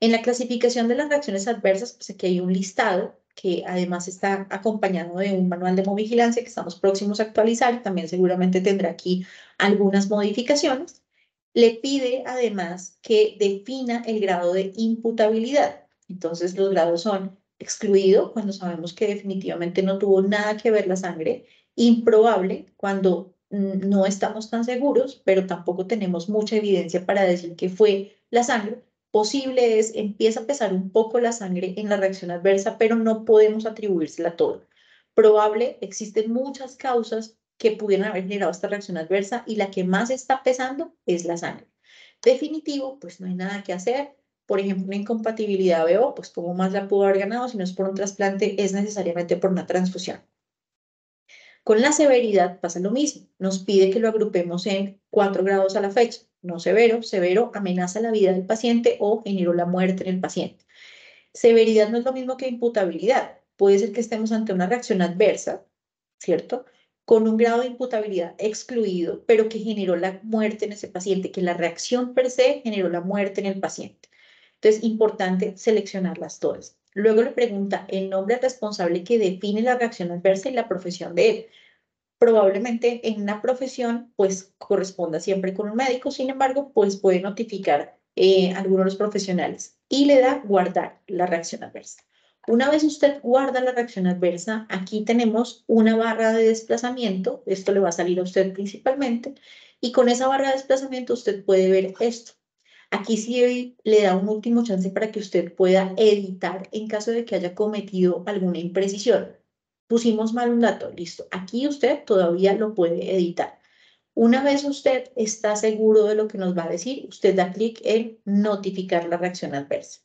En la clasificación de las reacciones adversas, pues aquí hay un listado que además está acompañado de un manual de hemovigilancia que estamos próximos a actualizar y también seguramente tendrá aquí algunas modificaciones. Le pide además que defina el grado de imputabilidad. Entonces los grados son excluido cuando sabemos que definitivamente no tuvo nada que ver la sangre, improbable cuando no estamos tan seguros, pero tampoco tenemos mucha evidencia para decir que fue la sangre. Posible es, empieza a pesar un poco la sangre en la reacción adversa, pero no podemos atribuírsela a todo. Probable, existen muchas causas que pudieran haber generado esta reacción adversa y la que más está pesando es la sangre. Definitivo, pues no hay nada que hacer. Por ejemplo, una incompatibilidad BO, pues cómo más la pudo haber ganado si no es por un trasplante, es necesariamente por una transfusión. Con la severidad pasa lo mismo. Nos pide que lo agrupemos en 4 grados a la fecha. No severo, severo amenaza la vida del paciente o generó la muerte en el paciente. Severidad no es lo mismo que imputabilidad. Puede ser que estemos ante una reacción adversa, ¿cierto? Con un grado de imputabilidad excluido, pero que generó la muerte en ese paciente, que la reacción per se generó la muerte en el paciente. Entonces, importante seleccionarlas todas. Luego le pregunta el nombre responsable que define la reacción adversa y la profesión de él. Probablemente en una profesión, pues corresponda siempre con un médico, sin embargo, pues puede notificar a algunos de los profesionales y le da guardar la reacción adversa. Una vez usted guarda la reacción adversa, aquí tenemos una barra de desplazamiento, esto le va a salir a usted principalmente, y con esa barra de desplazamiento usted puede ver esto. Aquí sí le da un último chance para que usted pueda editar en caso de que haya cometido alguna imprecisión. Pusimos mal un dato, listo. Aquí usted todavía lo puede editar. Una vez usted está seguro de lo que nos va a decir, usted da clic en notificar la reacción adversa.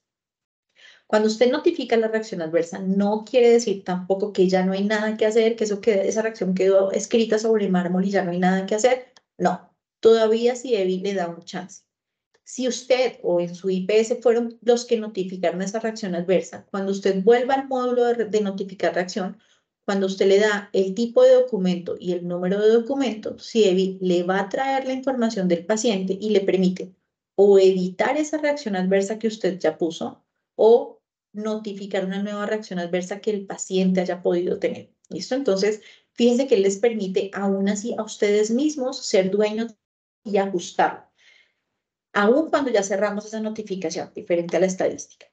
Cuando usted notifica la reacción adversa, no quiere decir tampoco que ya no hay nada que hacer, que esa reacción quedó escrita sobre mármol y ya no hay nada que hacer. No, todavía CIEBI le da un chance. Si usted o en su IPS fueron los que notificaron esa reacción adversa, cuando usted vuelva al módulo de notificar reacción, cuando usted le da el tipo de documento y el número de documento, CIEBI le va a traer la información del paciente y le permite o editar esa reacción adversa que usted ya puso o notificar una nueva reacción adversa que el paciente haya podido tener. ¿Listo? Entonces, fíjense que les permite aún así a ustedes mismos ser dueños y ajustar aún cuando ya cerramos esa notificación, diferente a la estadística.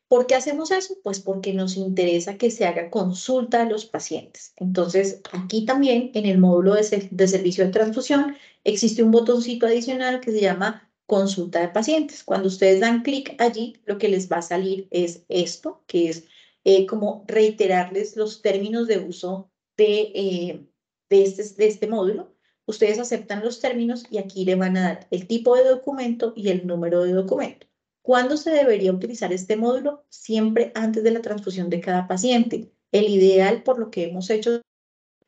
¿Por qué hacemos eso? Pues porque nos interesa que se haga consulta a los pacientes. Entonces, aquí también en el módulo de servicio de transfusión existe un botoncito adicional que se llama consulta de pacientes. Cuando ustedes dan clic allí, lo que les va a salir es esto, que es como reiterarles los términos de uso de este módulo. Ustedes aceptan los términos y aquí le van a dar el tipo de documento y el número de documento. ¿Cuándo se debería utilizar este módulo? Siempre antes de la transfusión de cada paciente. El ideal, por lo que hemos hecho,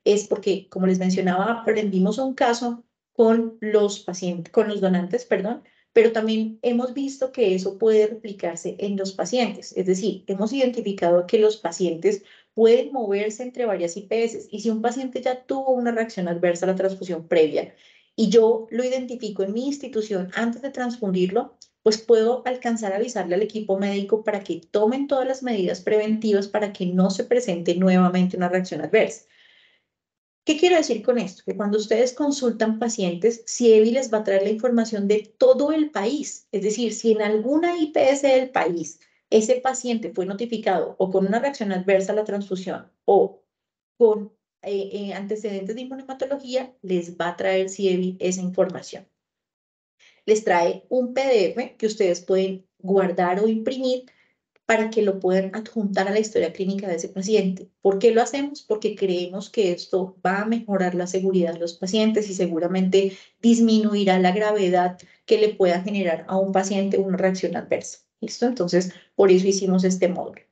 es porque, como les mencionaba, aprendimos un caso con los pacientes, con los donantes, perdón, pero también hemos visto que eso puede replicarse en los pacientes. Es decir, hemos identificado que los pacientes pueden moverse entre varias IPS y si un paciente ya tuvo una reacción adversa a la transfusión previa y yo lo identifico en mi institución antes de transfundirlo, pues puedo alcanzar a avisarle al equipo médico para que tomen todas las medidas preventivas para que no se presente nuevamente una reacción adversa. ¿Qué quiero decir con esto? Que cuando ustedes consultan pacientes, CIEBI les va a traer la información de todo el país. Es decir, si en alguna IPS del país ese paciente fue notificado o con una reacción adversa a la transfusión o con antecedentes de inmunohematología, les va a traer CIEBI esa información. Les trae un PDF que ustedes pueden guardar o imprimir para que lo puedan adjuntar a la historia clínica de ese paciente. ¿Por qué lo hacemos? Porque creemos que esto va a mejorar la seguridad de los pacientes y seguramente disminuirá la gravedad que le pueda generar a un paciente una reacción adversa. ¿Listo? Entonces, por eso hicimos este módulo.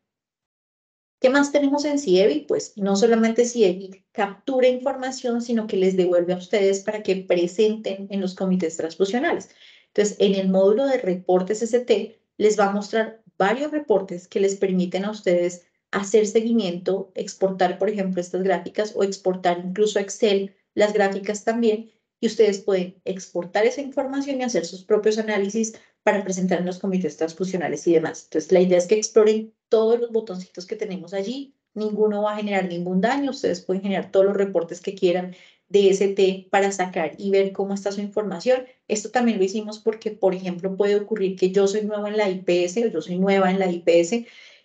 ¿Qué más tenemos en CIEBI? Pues no solamente CIEBI captura información, sino que les devuelve a ustedes para que presenten en los comités transfusionales. Entonces, en el módulo de reportes ST, les va a mostrar varios reportes que les permiten a ustedes hacer seguimiento, exportar, por ejemplo, estas gráficas o exportar incluso a Excel las gráficas también. Y ustedes pueden exportar esa información y hacer sus propios análisis para presentar en los comités transfusionales y demás. Entonces, la idea es que exploren todos los botoncitos que tenemos allí. Ninguno va a generar ningún daño. Ustedes pueden generar todos los reportes que quieran de ST para sacar y ver cómo está su información. Esto también lo hicimos porque, por ejemplo, puede ocurrir que yo soy nueva en la IPS o yo soy nueva en la IPS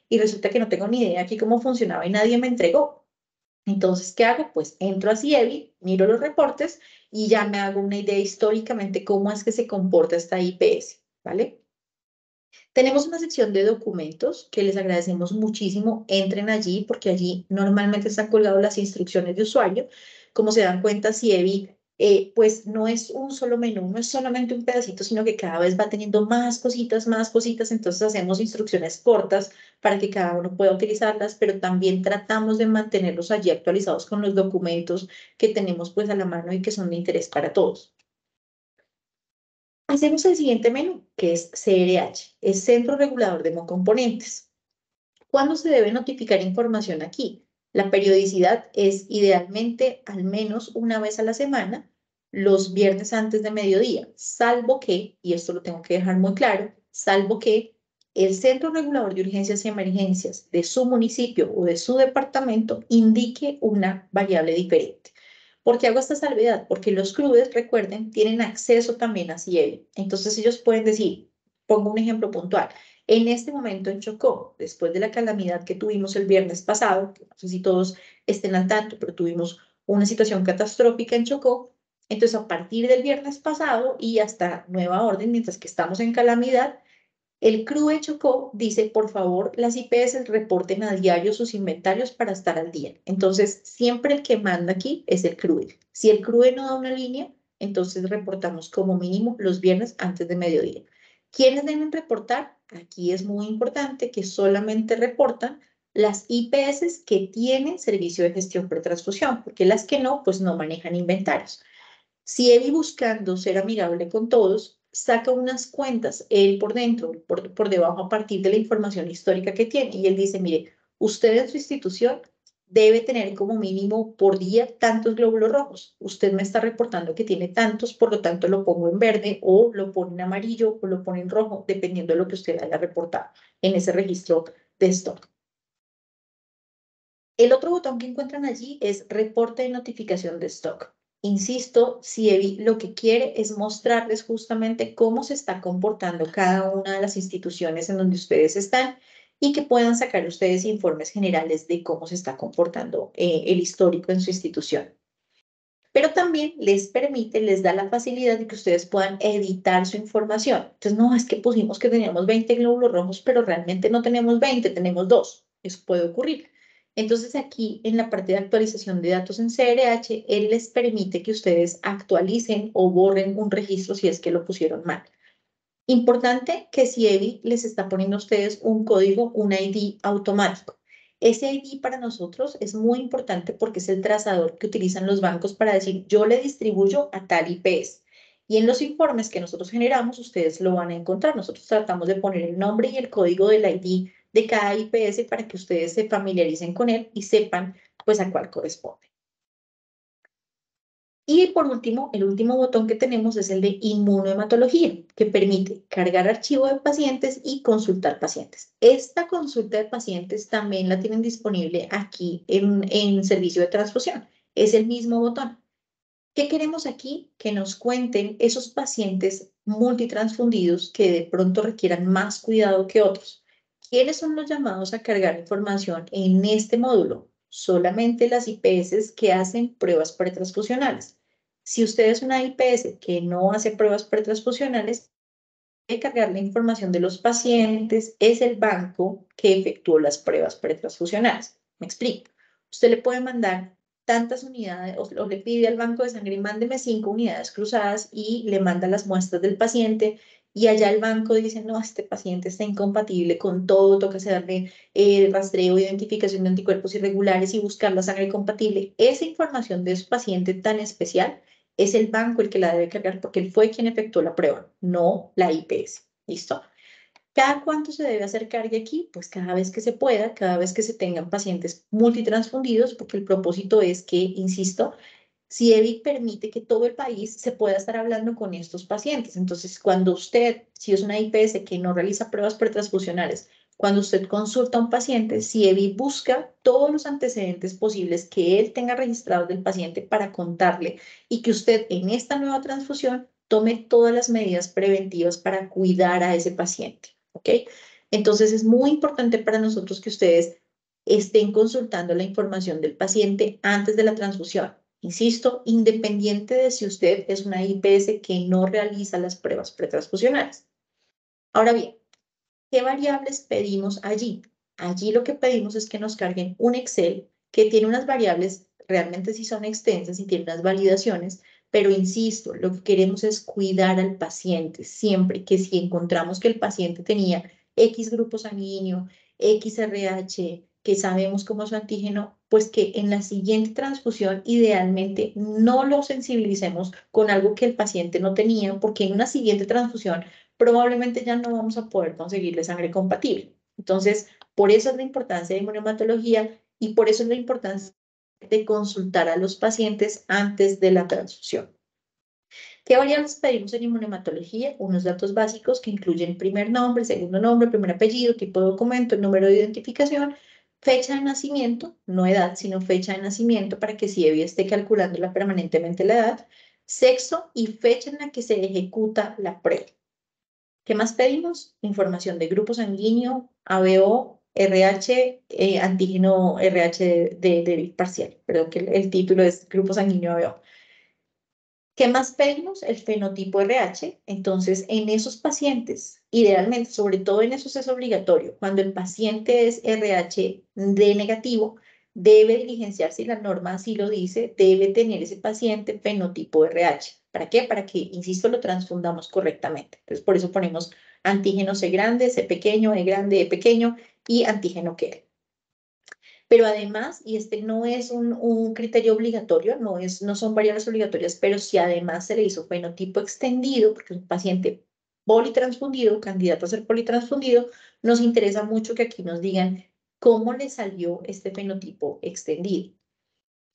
y resulta que no tengo ni idea aquí cómo funcionaba y nadie me entregó. Entonces, ¿qué hago? Pues entro a CIEBI, miro los reportes y ya me hago una idea históricamente cómo es que se comporta esta IPS, ¿vale? Tenemos una sección de documentos que les agradecemos muchísimo. Entren allí porque allí normalmente están colgadas las instrucciones de usuario. Como se dan cuenta, CIEBI pues no es un solo menú, no es solamente un pedacito, sino que cada vez va teniendo más cositas, más cositas. Entonces hacemos instrucciones cortas para que cada uno pueda utilizarlas, pero también tratamos de mantenerlos allí actualizados con los documentos que tenemos pues a la mano y que son de interés para todos. Hacemos el siguiente menú, que es CRH, es Centro Regulador de Hemocomponentes. ¿Cuándo se debe notificar información aquí? La periodicidad es idealmente al menos una vez a la semana, los viernes antes de mediodía, salvo que, y esto lo tengo que dejar muy claro, salvo que el Centro Regulador de Urgencias y Emergencias de su municipio o de su departamento indique una variable diferente. ¿Por qué hago esta salvedad? Porque los CRUDES, recuerden, tienen acceso también a CIEBI. Entonces ellos pueden decir, pongo un ejemplo puntual, En este momento en Chocó, después de la calamidad que tuvimos el viernes pasado, que no sé si todos estén al tanto, pero tuvimos una situación catastrófica en Chocó, entonces a partir del viernes pasado y hasta nueva orden, mientras que estamos en calamidad, el CRUE Chocó dice, por favor, las IPS reporten a diario sus inventarios para estar al día. Entonces, siempre el que manda aquí es el CRUE. Si el CRUE no da una línea, entonces reportamos como mínimo los viernes antes de mediodía. ¿Quiénes deben reportar? Aquí es muy importante que solamente reportan las IPS que tienen servicio de gestión pretransfusión, porque las que no, pues no manejan inventarios. Si Evi buscando ser amigable con todos, saca unas cuentas, él por dentro, por debajo, a partir de la información histórica que tiene, y él dice, mire, usted en su institución debe tener como mínimo por día tantos glóbulos rojos. Usted me está reportando que tiene tantos, por lo tanto lo pongo en verde o lo pone en amarillo o lo pone en rojo, dependiendo de lo que usted haya reportado en ese registro de stock. El otro botón que encuentran allí es reporte de notificación de stock. Insisto, Cievi lo que quiere es mostrarles justamente cómo se está comportando cada una de las instituciones en donde ustedes están y que puedan sacar ustedes informes generales de cómo se está comportando el histórico en su institución. Pero también les permite, les da la facilidad de que ustedes puedan editar su información. Entonces, no, es que pusimos que teníamos 20 glóbulos rojos, pero realmente no tenemos 20, tenemos 2. Eso puede ocurrir. Entonces, aquí en la parte de actualización de datos en CRH, él les permite que ustedes actualicen o borren un registro si es que lo pusieron mal. Importante que si Evi les está poniendo a ustedes un código, un ID automático. Ese ID para nosotros es muy importante porque es el trazador que utilizan los bancos para decir yo le distribuyo a tal IPS. Y en los informes que nosotros generamos, ustedes lo van a encontrar. Nosotros tratamos de poner el nombre y el código del ID de cada IPS para que ustedes se familiaricen con él y sepan pues a cuál corresponde. Y por último, el último botón que tenemos es el de inmunohematología, que permite cargar archivo de pacientes y consultar pacientes. Esta consulta de pacientes también la tienen disponible aquí en servicio de transfusión. Es el mismo botón. ¿Qué queremos aquí? Que nos cuenten esos pacientes multitransfundidos que de pronto requieran más cuidado que otros. ¿Quiénes son los llamados a cargar información en este módulo? Solamente las IPS que hacen pruebas pretransfusionales. Si usted es una IPS que no hace pruebas pretransfusionales, debe cargar la información de los pacientes, es el banco que efectuó las pruebas pretransfusionales. Me explico. Usted le puede mandar tantas unidades o le pide al banco de sangre, mándeme 5 unidades cruzadas y le manda las muestras del paciente y allá el banco dice, no, este paciente está incompatible con todo, toca hacerle rastreo, identificación de anticuerpos irregulares y buscar la sangre compatible. Esa información de ese paciente tan especial es el banco el que la debe cargar porque él fue quien efectuó la prueba, no la IPS. ¿Listo? ¿Cada cuánto se debe hacer carga aquí? Pues cada vez que se pueda, cada vez que se tengan pacientes multitransfundidos, porque el propósito es que, insisto, CIEVI permite que todo el país se pueda estar hablando con estos pacientes. Entonces, cuando usted, si es una IPS que no realiza pruebas pretransfusionales, cuando usted consulta a un paciente, CIEVI busca todos los antecedentes posibles que él tenga registrados del paciente para contarle y que usted en esta nueva transfusión tome todas las medidas preventivas para cuidar a ese paciente. ¿Ok? Entonces, es muy importante para nosotros que ustedes estén consultando la información del paciente antes de la transfusión. Insisto, independiente de si usted es una IPS que no realiza las pruebas pretransfusionales. Ahora bien, ¿qué variables pedimos allí? Allí lo que pedimos es que nos carguen un Excel que tiene unas variables, realmente sí son extensas y tiene unas validaciones, pero insisto, lo que queremos es cuidar al paciente siempre que si encontramos que el paciente tenía X grupo sanguíneo, XRH, que sabemos cómo es su antígeno, pues que en la siguiente transfusión idealmente no lo sensibilicemos con algo que el paciente no tenía, porque en una siguiente transfusión probablemente ya no vamos a poder conseguirle sangre compatible. Entonces, por eso es la importancia de inmunohematología y por eso es la importancia de consultar a los pacientes antes de la transfusión. ¿Qué variables pedimos en inmunohematología? Unos datos básicos que incluyen primer nombre, segundo nombre, primer apellido, tipo de documento, número de identificación, fecha de nacimiento, no edad, sino fecha de nacimiento para que CIEVI esté calculándola permanentemente la edad, sexo y fecha en la que se ejecuta la prueba. ¿Qué más pedimos? Información de grupo sanguíneo, ABO, RH, antígeno RH de débil parcial. Perdón, que el título es grupo sanguíneo ABO. ¿Qué más pedimos? El fenotipo RH. Entonces, en esos pacientes, idealmente, sobre todo en esos es obligatorio, cuando el paciente es RH de negativo, debe diligenciarse, y la norma así lo dice, debe tener ese paciente fenotipo RH. ¿Para qué? Para que, insisto, lo transfundamos correctamente. Entonces, por eso ponemos antígeno C grande, C pequeño, E grande, E pequeño y antígeno QL. Pero además, y este no es un criterio obligatorio, no son variables obligatorias, pero si además se le hizo fenotipo extendido, porque es un paciente politransfundido, candidato a ser politransfundido, nos interesa mucho que aquí nos digan cómo le salió este fenotipo extendido.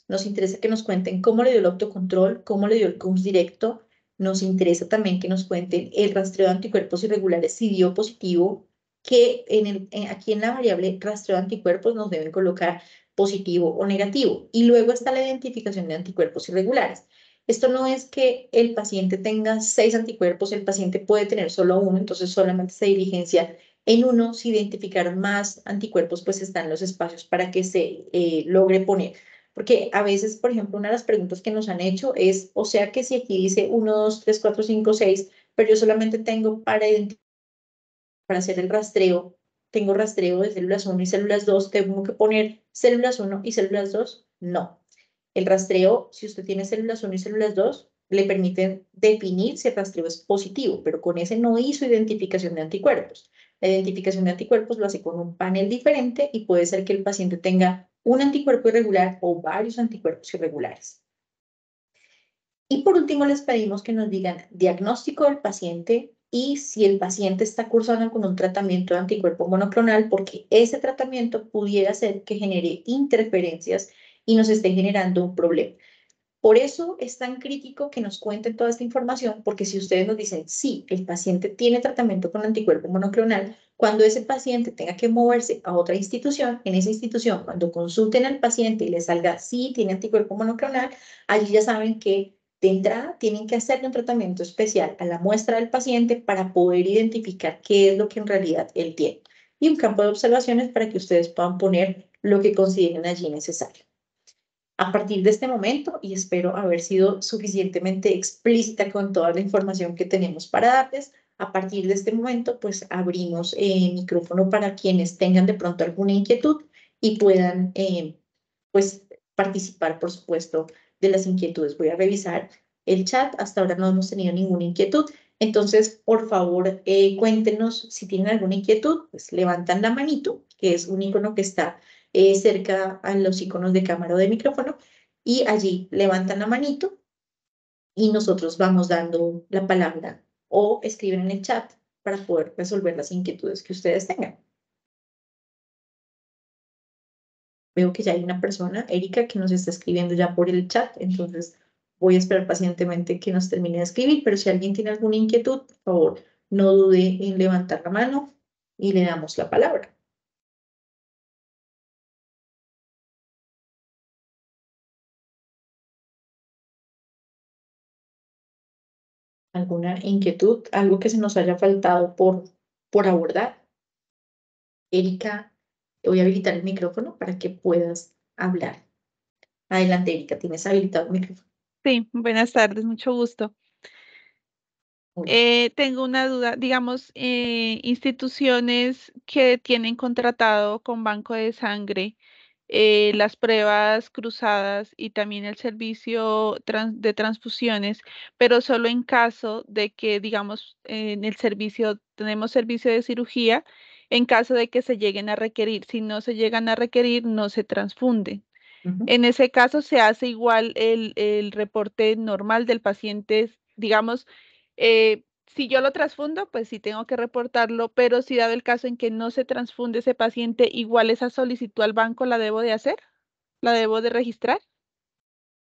Nos interesa que nos cuenten cómo le dio el autocontrol, cómo le dio el CUMS directo. Nos interesa también que nos cuenten el rastreo de anticuerpos irregulares, si dio positivo, que aquí en la variable rastreo de anticuerpos nos deben colocar positivo o negativo. Y luego está la identificación de anticuerpos irregulares. Esto no es que el paciente tenga 6 anticuerpos, el paciente puede tener solo uno, entonces solamente se diligencia en uno. Si identificaron más anticuerpos, pues están los espacios para que se logre poner. Porque a veces, por ejemplo, una de las preguntas que nos han hecho es, o sea que si aquí dice 1, 2, 3, 4, 5, 6, pero yo solamente tengo para hacer el rastreo, tengo rastreo de células 1 y células 2, ¿tengo que poner células 1 y células 2? No. El rastreo, si usted tiene células 1 y células 2, le permiten definir si el rastreo es positivo, pero con ese no hizo identificación de anticuerpos. La identificación de anticuerpos lo hace con un panel diferente y puede ser que el paciente tenga un anticuerpo irregular o varios anticuerpos irregulares. Y por último, les pedimos que nos digan diagnóstico del paciente y si el paciente está cursando con un tratamiento de anticuerpo monoclonal, porque ese tratamiento pudiera ser que genere interferencias y nos esté generando un problema. Por eso es tan crítico que nos cuenten toda esta información, porque si ustedes nos dicen, sí, el paciente tiene tratamiento con anticuerpo monoclonal, cuando ese paciente tenga que moverse a otra institución, en esa institución, cuando consulten al paciente y le salga, sí, tiene anticuerpo monoclonal, allí ya saben que de entrada tienen que hacerle un tratamiento especial a la muestra del paciente para poder identificar qué es lo que en realidad él tiene. Y un campo de observaciones para que ustedes puedan poner lo que consideren allí necesario. A partir de este momento, y espero haber sido suficientemente explícita con toda la información que tenemos para darles, a partir de este momento, pues abrimos el micrófono para quienes tengan de pronto alguna inquietud y puedan, pues, participar, por supuesto, de las inquietudes. Voy a revisar el chat. Hasta ahora no hemos tenido ninguna inquietud. Entonces, por favor, cuéntenos si tienen alguna inquietud, pues levantan la manito, que es un icono que está cerca a los iconos de cámara o de micrófono, y allí levantan la manito y nosotros vamos dando la palabra o escriben en el chat para poder resolver las inquietudes que ustedes tengan. Veo que ya hay una persona, Erika, que nos está escribiendo ya por el chat, entonces voy a esperar pacientemente que nos termine de escribir, pero si alguien tiene alguna inquietud, por favor, no dude en levantar la mano y le damos la palabra. ¿Alguna inquietud? ¿Algo que se nos haya faltado por abordar? Erika, te voy a habilitar el micrófono para que puedas hablar. Adelante, Erika, tienes habilitado el micrófono. Sí, buenas tardes, mucho gusto. Hola. Tengo una duda, digamos, instituciones que tienen contratado con Banco de Sangre las pruebas cruzadas y también el servicio de transfusiones, pero solo en caso de que, digamos, en el servicio, tenemos servicio de cirugía, en caso de que se lleguen a requerir. Si no se llegan a requerir, no se transfunde. Ujú. En ese caso se hace igual el reporte normal del paciente, digamos, si yo lo transfundo, pues sí tengo que reportarlo, pero si dado el caso en que no se transfunde ese paciente, igual esa solicitud al banco la debo de hacer, la debo de registrar.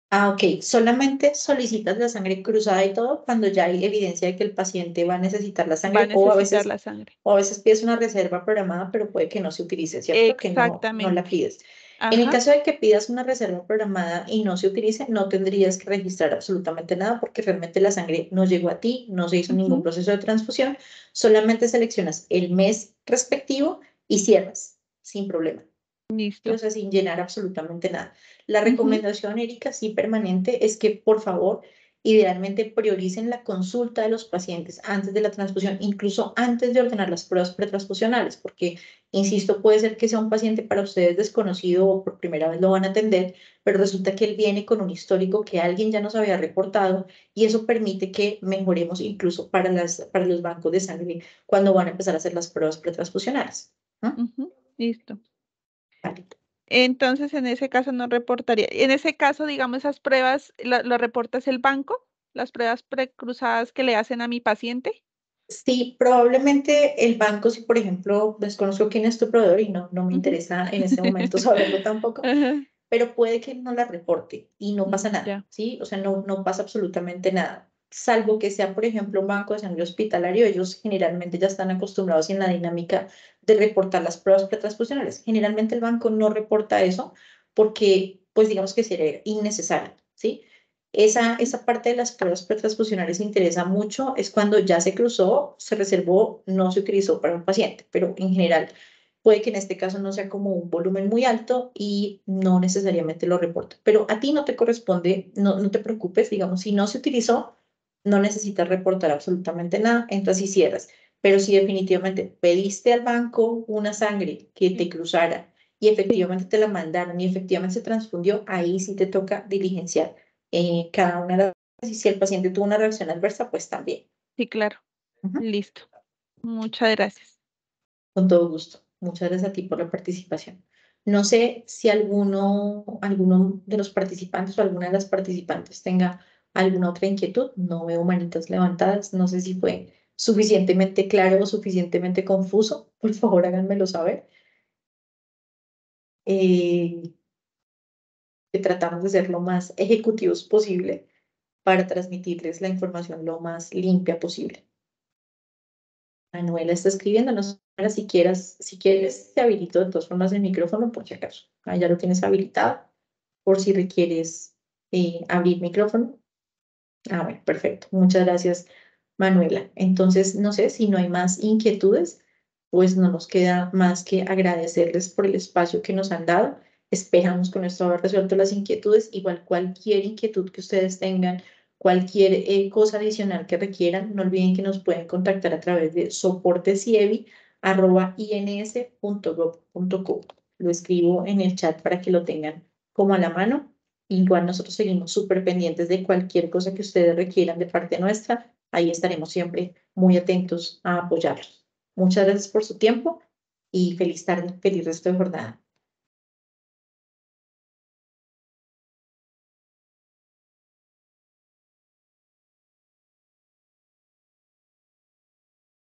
Ah, ok. Solamente solicitas la sangre cruzada y todo cuando ya hay evidencia de que el paciente va a necesitar la Va a sangre necesitar la sangre. o a veces pides una reserva programada, pero puede que no se utilice, ¿cierto? Que no la Exactamente. pides. En el Ajá. caso de que pidas una reserva programada y no se utilice, no tendrías que registrar absolutamente nada porque realmente la sangre no llegó a ti, no se hizo ningún Ujú. proceso de transfusión, solamente seleccionas el mes respectivo y cierras sin problema. ¿Sí? O Listo. sea, sin llenar absolutamente nada. La Ujú. recomendación, Erika, sí permanente, es que por favor, idealmente prioricen la consulta de los pacientes antes de la transfusión, incluso antes de ordenar las pruebas pretransfusionales, porque, insisto, puede ser que sea un paciente para ustedes desconocido o por primera vez lo van a atender, pero resulta que él viene con un histórico que alguien ya nos había reportado y eso permite que mejoremos incluso para los bancos de sangre cuando van a empezar a hacer las pruebas pretransfusionales. ¿No? Ujú. Listo. Vale. Entonces, en ese caso no reportaría. En ese caso, digamos, esas pruebas, ¿lo reportas el banco? Las pruebas precruzadas que le hacen a mi paciente. Sí, probablemente el banco, si por ejemplo desconozco quién es tu proveedor y no me Ujú. interesa en este momento saberlo tampoco, Ajá. pero puede que no la reporte y no pasa nada, Ya. ¿sí? O sea, no pasa absolutamente nada. Salvo que sea, por ejemplo, un banco de sangre hospitalario, ellos generalmente ya están acostumbrados en la dinámica de reportar las pruebas pretransfusionales. Generalmente el banco no reporta eso porque, pues digamos que sería innecesario, ¿sí? Ujú. Esa parte de las pruebas pretransfusionales interesa mucho, es cuando ya se cruzó, se reservó, no se utilizó para un paciente, pero en general puede que en este caso no sea como un volumen muy alto y no necesariamente lo reporta. Pero a ti no te corresponde, no te preocupes, digamos, si no se utilizó, no necesitas reportar absolutamente nada, entras y cierras. Pero si definitivamente pediste al banco una sangre que te cruzara y Sí, efectivamente te la mandaron y efectivamente se transfundió, ahí sí te toca diligenciar cada una de las cosas. Y si el paciente tuvo una reacción adversa, pues también. sí, claro. Ujú. Listo. Muchas gracias. Con todo gusto. Muchas gracias a ti por la participación. No sé si alguno de los participantes o alguna de las participantes tenga alguna otra inquietud. No veo manitas levantadas. No sé si fue suficientemente claro o suficientemente confuso. Por favor, háganmelo saber. Eh, que tratamos de ser lo más ejecutivos posible para transmitirles la información lo más limpia posible. Manuela está escribiendo, no sé si quieres, te habilito de todas formas el micrófono por si acaso. Ah, ya lo tienes habilitado, por si requieres abrir micrófono. Ah, bueno, perfecto. Muchas gracias, Manuela. Entonces, no sé si no hay más inquietudes, pues no nos queda más que agradecerles por el espacio que nos han dado. Esperamos con esto haber resuelto las inquietudes. Igual cualquier inquietud que ustedes tengan, cualquier cosa adicional que requieran, no olviden que nos pueden contactar a través de soportesievi@ins.gov.co. Lo escribo en el chat para que lo tengan como a la mano. Igual nosotros seguimos súper pendientes de cualquier cosa que ustedes requieran de parte nuestra. Ahí estaremos siempre muy atentos a apoyarlos. Muchas gracias por su tiempo y feliz tarde, feliz resto de jornada.